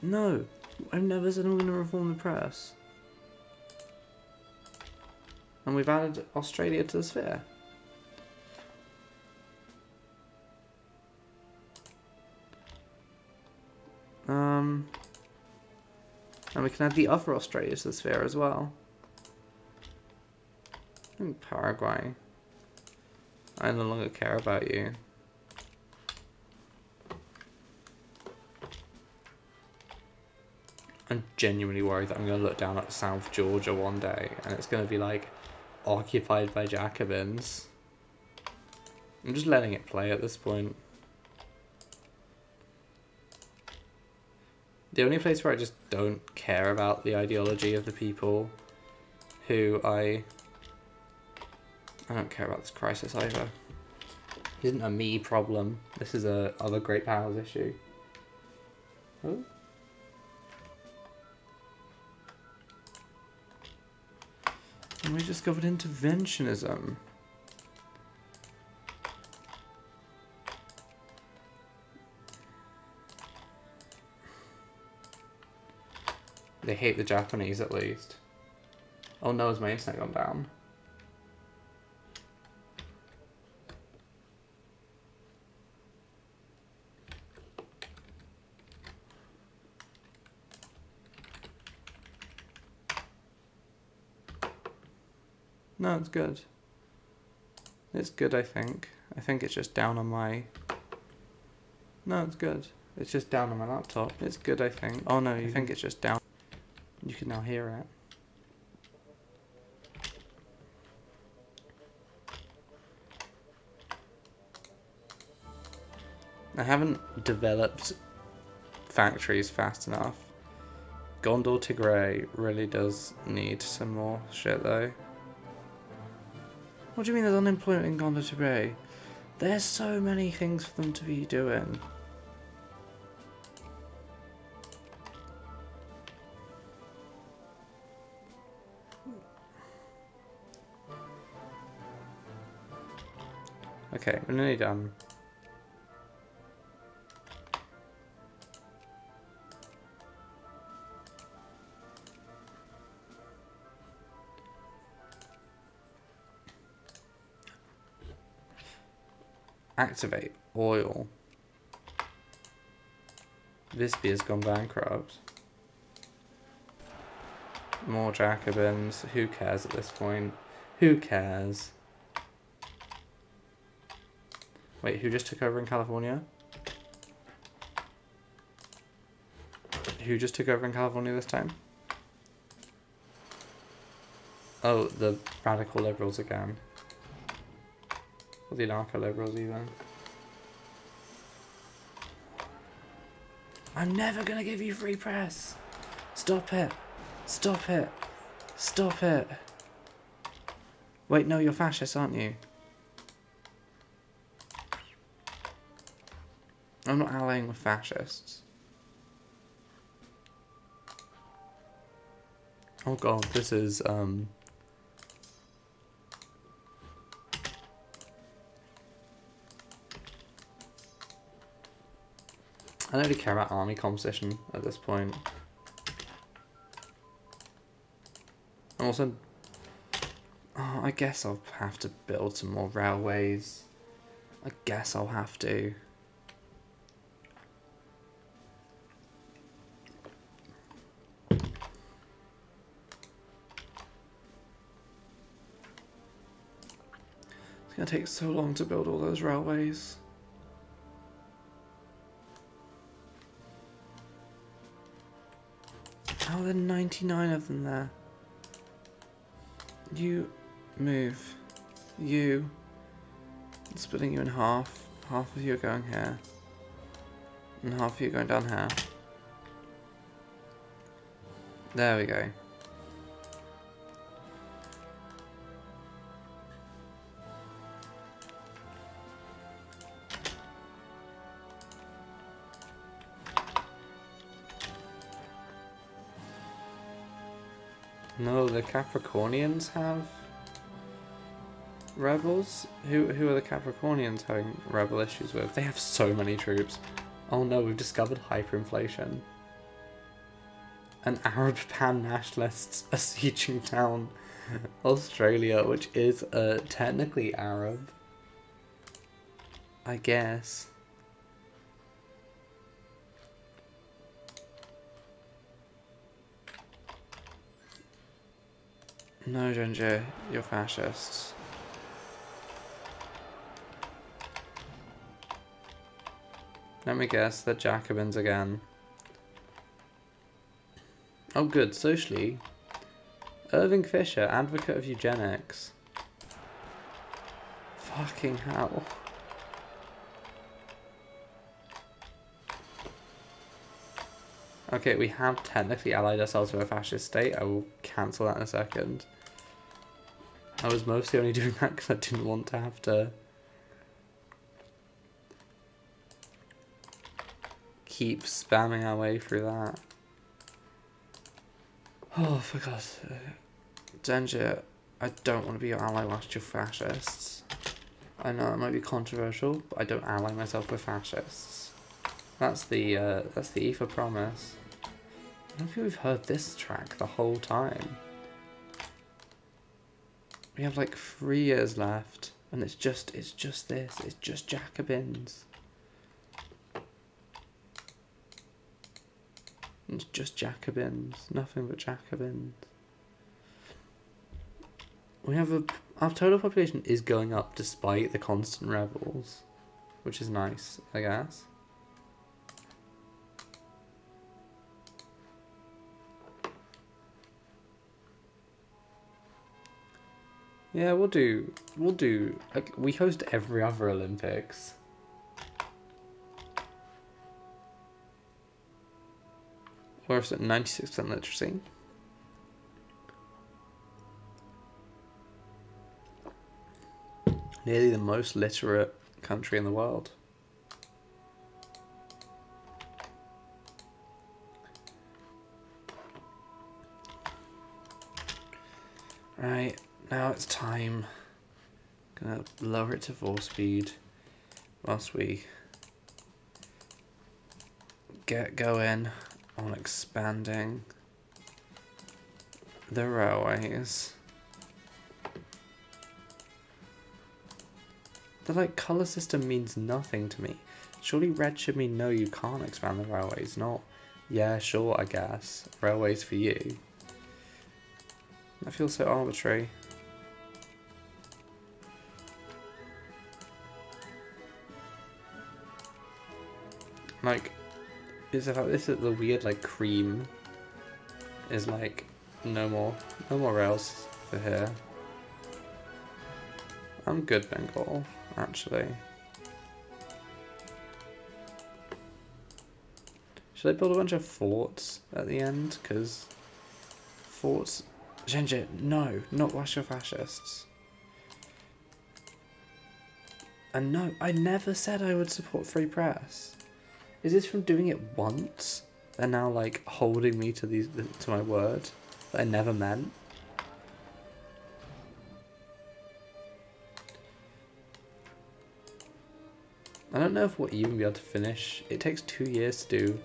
No, I've never said I'm going to reform the press. And we've added Australia to the sphere. And we can add the other Australia to the sphere as well. And Paraguay. I no longer care about you. I'm genuinely worried that I'm going to look down at South Georgia one day and it's going to be like occupied by Jacobins. I'm just letting it play at this point. The only place where I just don't care about the ideology of the people who I don't care about this crisis either. It isn't a me problem. This is a other great powers issue. Oh. And we discovered interventionism. They hate the Japanese at least. Oh no, has my internet gone down? No, it's good. It's good, I think. I think it's just down on my... No, it's good. It's just down on my laptop. It's good, I think. Oh no, you think it's just down. You can now hear it. I haven't developed factories fast enough. Gondor Tigray really does need some more shit though. What do you mean there's unemployment in Gondor Tigray? There's so many things for them to be doing. Okay, we're nearly done. Activate oil. Visby has gone bankrupt. More Jacobins. Who cares at this point? Who cares? Wait, who just took over in California? Who just took over in California this time? Oh, the radical liberals again. Or the anarcho-liberals even. I'm never gonna give you free press! Stop it! Stop it! Stop it! Wait, no, you're fascists, aren't you? I'm not allying with fascists. Oh god, this is, I don't really care about army composition at this point. I'm also... Oh, I guess I'll have to build some more railways. I guess I'll have to. It's gonna take so long to build all those railways. Oh, there are 99 of them there. You move. You. I'm splitting you in half. Half of you are going here. And half of you are going down here. There we go. No, the Capricornians have rebels? Who are the Capricornians having rebel issues with? They have so many troops. Oh no, we've discovered hyperinflation. And Arab pan-nationalists are sieging down Australia, which is technically Arab. I guess. No, Ginger, you're fascists. Let me guess, they're Jacobins again. Oh good, socially. Irving Fisher, advocate of eugenics. Fucking hell. Okay, we have technically allied ourselves with a fascist state. I will cancel that in a second. I was mostly only doing that because I didn't want to have to keep spamming our way through that. Oh, for God's sake. Danger, I don't want to be your ally whilst you're fascists. I know it might be controversial, but I don't ally myself with fascists. That's the Aoife promise. I don't think we've heard this track the whole time. We have like 3 years left, and it's just this. It's just Jacobins. It's just Jacobins. Nothing but Jacobins. We have our total population is going up despite the constant rebels, which is nice, I guess. Yeah, we'll do, like, we host every other Olympics. We're at 96% literacy. Nearly the most literate country in the world. Right, now it's time. Gonna lower it to 4 speed whilst we get going on expanding the railways. The like colour system means nothing to me. Surely red should mean no, you can't expand the railways, not yeah, sure, I guess. Railways for you. That feels so arbitrary. Like, this is the weird like cream is like no more rails for here. I'm good, Bengal, actually. Should I build a bunch of forts at the end? Because forts... Genji, no, not Russia fascists. And no, I never said I would support free press. Is this from doing it once? They're now like holding me to my word that I never meant. I don't know if we'll even be able to finish. It takes 2 years to do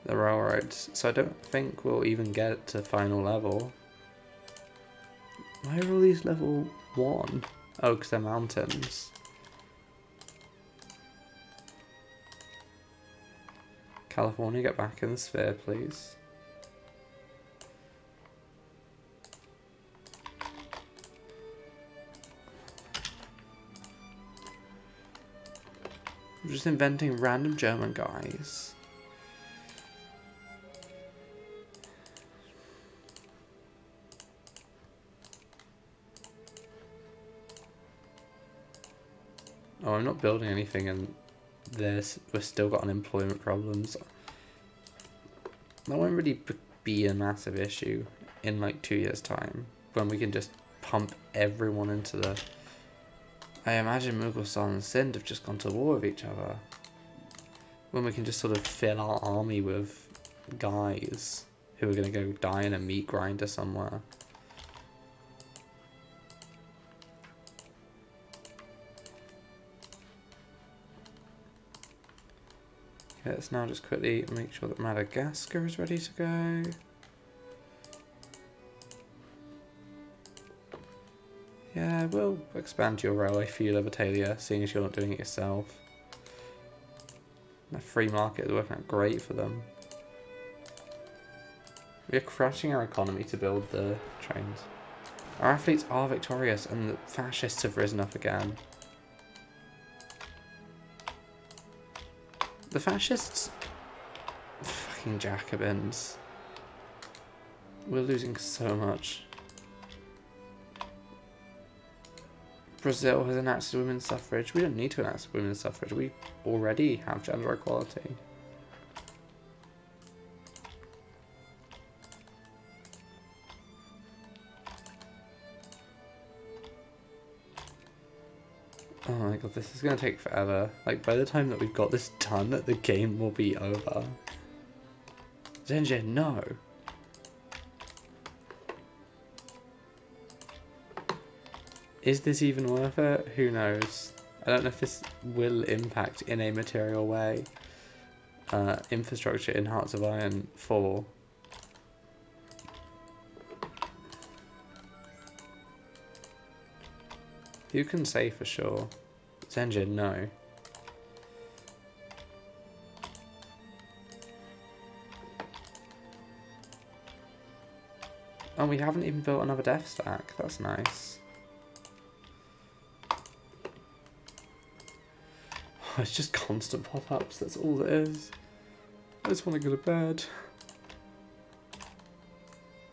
the railroads, so I don't think we'll even get to final level. Why are all these level 1? Oh, because they're mountains. California, get back in the sphere, please. I'm just inventing random German guys. Oh, I'm not building anything and we've still got unemployment problems. That won't really be a massive issue in like 2 years' time when we can just pump everyone into the... I imagine Mughal and Sindh have just gone to war with each other. When we can just sort of fill our army with guys who are going to go die in a meat grinder somewhere. Okay, let's now just quickly make sure that Madagascar is ready to go. Yeah, we'll expand your railway for you, Libertalia, seeing as you're not doing it yourself. The free market is working out great for them. We're crushing our economy to build the trains. Our athletes are victorious and the fascists have risen up again. The fascists... Fucking Jacobins. We're losing so much. Brazil has enacted women's suffrage. We don't need to enact women's suffrage. We already have gender equality. Oh my god, this is going to take forever. Like, by the time that we've got this done, the game will be over. Zenji, no! Is this even worth it? Who knows? I don't know if this will impact in a material way. Infrastructure in Hearts of Iron 4. Who can say for sure? Zenji, no. Oh, we haven't even built another death stack. That's nice. It's just constant pop-ups, that's all it is. I just want to go to bed.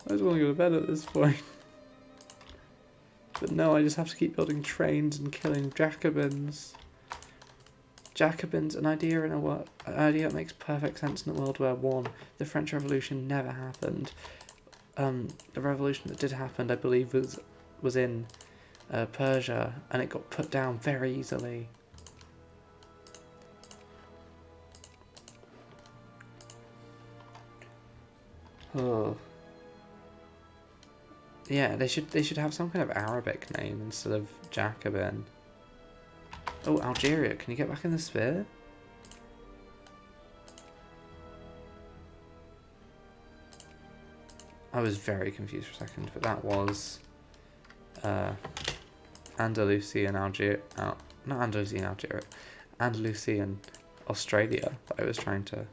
I just want to go to bed at this point. But no, I just have to keep building trains and killing Jacobins. Jacobins, an idea that makes perfect sense in the World War One. The French Revolution never happened. The revolution that did happen, I believe, was in Persia, and it got put down very easily. Oh. Yeah, they should have some kind of Arabic name instead of Jacobin. Oh, Algeria, can you get back in the sphere? I was very confused for a second, but that was Andalusian Algeria, not Andalusian Algeria, Andalusian Australia that I was trying to...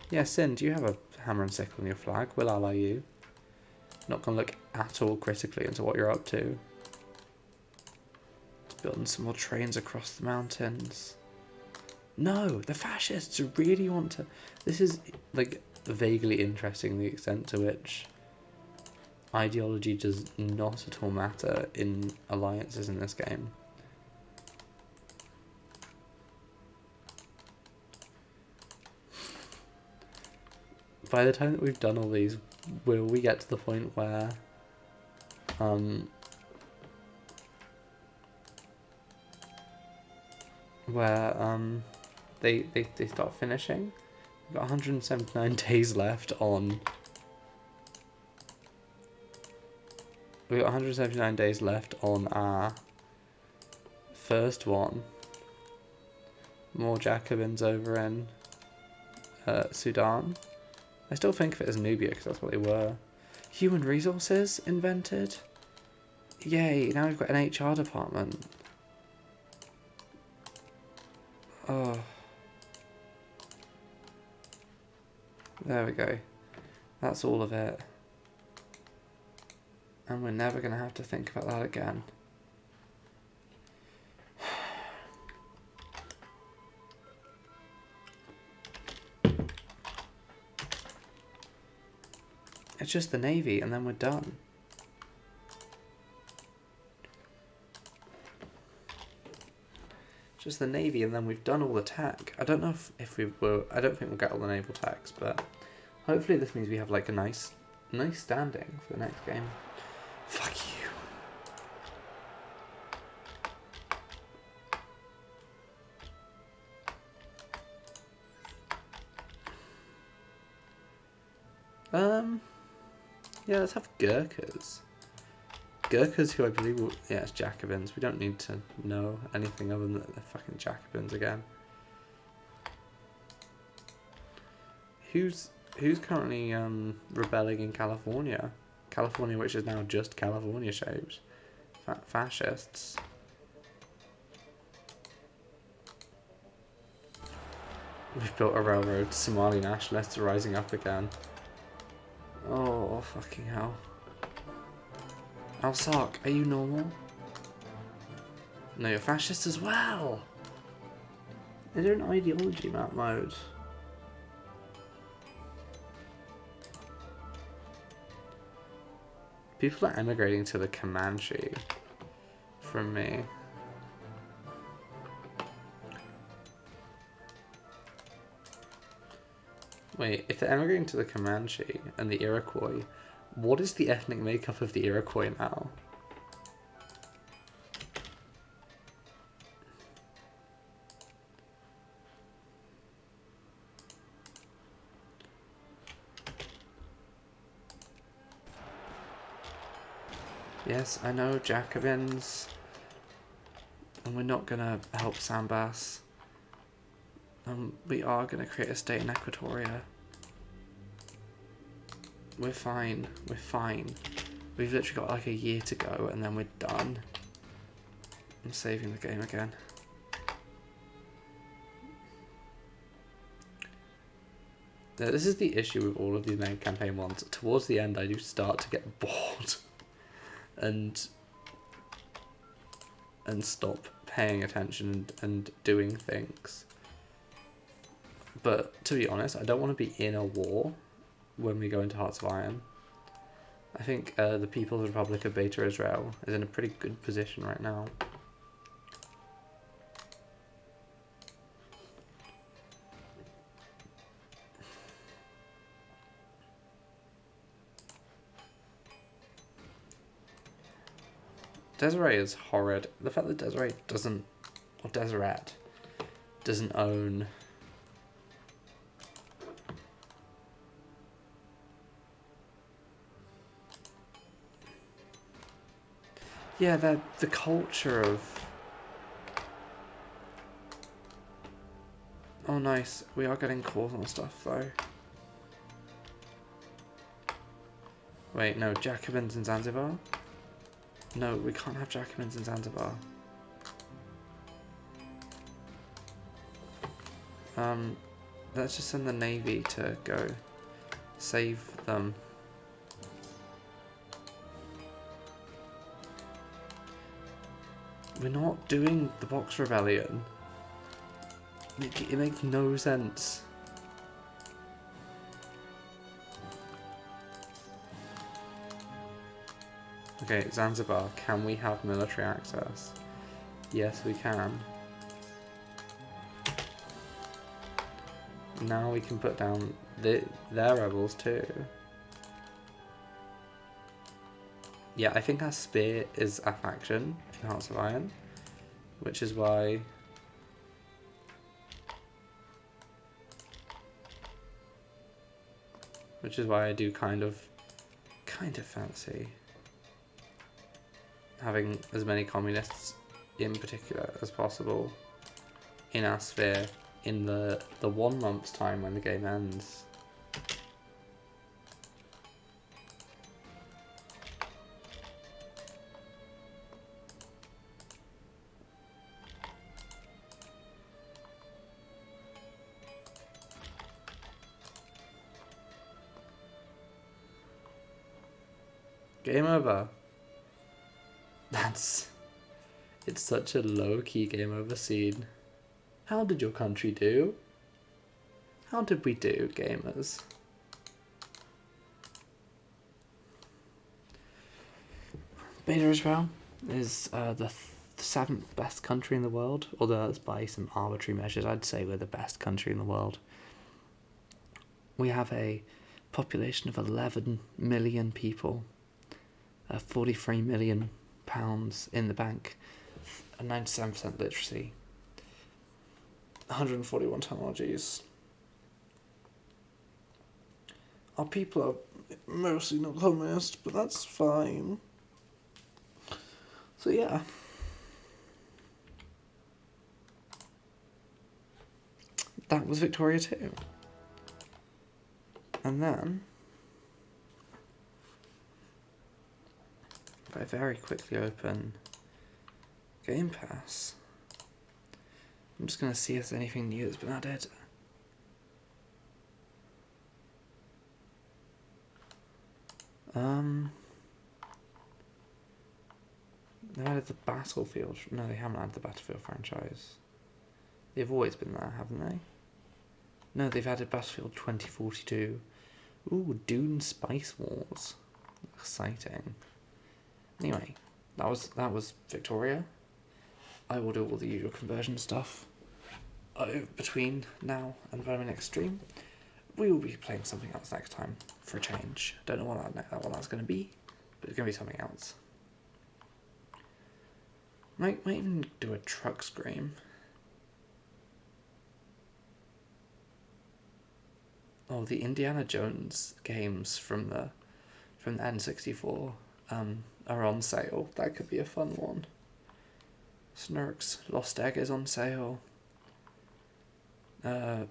Yeah, Sin, do you have a hammer and sickle on your flag? We'll ally you. Not going to look at all critically into what you're up to. Building some more trains across the mountains. No, the fascists really want to... This is, like, vaguely interesting, the extent to which ideology does not at all matter in alliances in this game. By the time that we've done all these, will we get to the point where they start finishing? We've got 179 days left on... We've got 179 days left on our first one. More Jacobins over in Sudan. I still think of it as Nubia because that's what they were. Human resources invented? Yay, now we've got an HR department. Oh. There we go. That's all of it. And we're never going to have to think about that again. It's just the Navy and then we're done. Just the Navy and then we've done all the tech. I don't know if we will... I don't think we'll get all the naval techs, but hopefully this means we have like a nice standing for the next game. Fuck you. Yeah, let's have Gurkhas. Gurkhas, who I believe will... Yeah, it's Jacobins. We don't need to know anything other than that they're fucking Jacobins again. Who's currently rebelling in California? California, which is now just California shaped. Fascists. We've built a railroad. Somali nationalists are rising up again. Oh, fucking hell. Alsark, are you normal? No, you're fascist as well! Is there an ideology map mode? People are emigrating to the Comanche from me. Wait, if they're emigrating to the Comanche and the Iroquois, what is the ethnic makeup of the Iroquois now? Yes, I know, Jacobins. And we're not gonna help Sambas. We are gonna create a state in Equatoria. We're fine. We're fine. We've literally got like a year to go and then we're done. I'm saving the game again. Now, this is the issue with all of these main campaign ones. Towards the end, I do start to get bored and stop paying attention and doing things. But to be honest, I don't want to be in a war when we go into Hearts of Iron. I think the People's Republic of Beta Israel is in a pretty good position right now. Desiree is horrid. The fact that Desiree doesn't, or Deseret, doesn't own... Yeah, the culture of... Oh nice, we are getting calls on stuff though. Wait, no, Jacobins in Zanzibar? No, we can't have Jacobins in Zanzibar. Let's just send the Navy to go save them. We're not doing the Box Rebellion. It makes no sense. Okay, Zanzibar, can we have military access? Yes, we can. Now we can put down their rebels too. Yeah, I think our spear is a faction in Hearts of Iron, which is why... I do kind of fancy having as many communists in particular as possible in our sphere in the 1 month's time when the game ends. Game over. It's such a low-key game over scene. How did your country do? How did we do, gamers? Beta Israel is the 7th best country in the world, although that's by some arbitrary measures. I'd say we're the best country in the world. We have a population of 11 million people, 43 million pounds in the bank, 97% literacy, 141 technologies. Our people are mostly not communist, but that's fine. So yeah. That was Victoria 2. And then, if I very quickly open Game Pass, I'm just going to see if there's anything new that's been added. They added the Battlefield. No, they haven't added the Battlefield franchise. They've always been there, haven't they? No, they've added Battlefield 2042. Ooh, Dune Spice Wars. Exciting. Anyway, that was Victoria. I will do all the usual conversion stuff between now and when my next stream. We will be playing something else next time for a change. Don't know what that's going to be, but it's going to be something else. Might even do a truck scream. Oh, the Indiana Jones games from the N64 are on sale. That could be a fun one. Snurk's Lost Egg is on sale.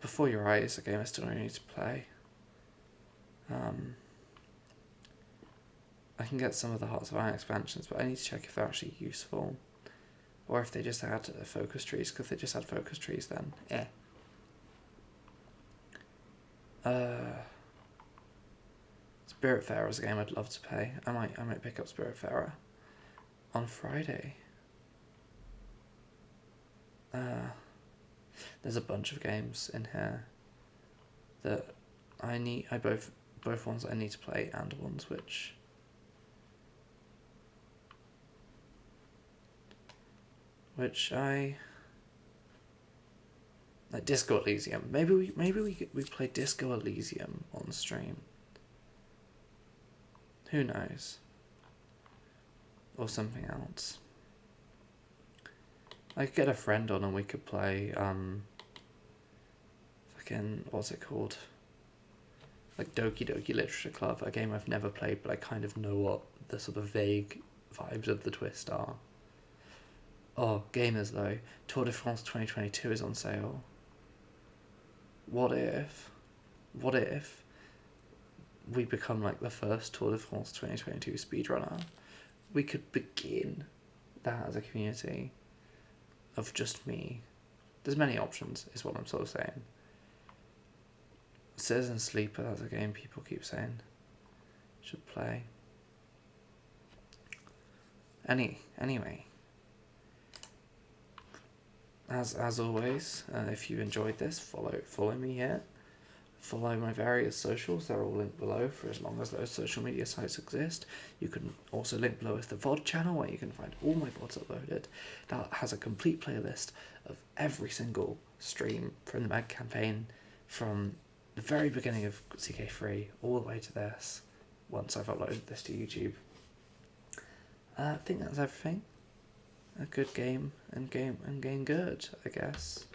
Before Your Eyes, a game I still need to play. I can get some of the Hearts of Iron expansions, but I need to check if they're actually useful. Or if they just add focus trees, because if they just add focus trees, then Spiritfarer is a game I'd love to play. I might pick up Spiritfarer on Friday. There's a bunch of games in here that both ones I need to play and ones which I like. Disco Elysium. Maybe we play Disco Elysium on stream. Who knows? Or something else. I could get a friend on and we could play what's it called? Like Doki Doki Literature Club, a game I've never played but I kind of know what the sort of vague vibes of the twist are. Oh, gamers though, Tour de France 2022 is on sale. What if we become like the first Tour de France 2022 speedrunner? We could begin that as a community of just me. There's many options, is what I'm sort of saying. Citizen Sleeper, that's a game people keep saying should play. Anyway, as always, if you enjoyed this, follow me here. Follow my various socials, they're all linked below for as long as those social media sites exist. You can also link below with the VOD channel where you can find all my VODs uploaded. That has a complete playlist of every single stream from the Mag campaign, from the very beginning of CK3 all the way to this, once I've uploaded this to YouTube. I think that's everything. A good game and game good, I guess.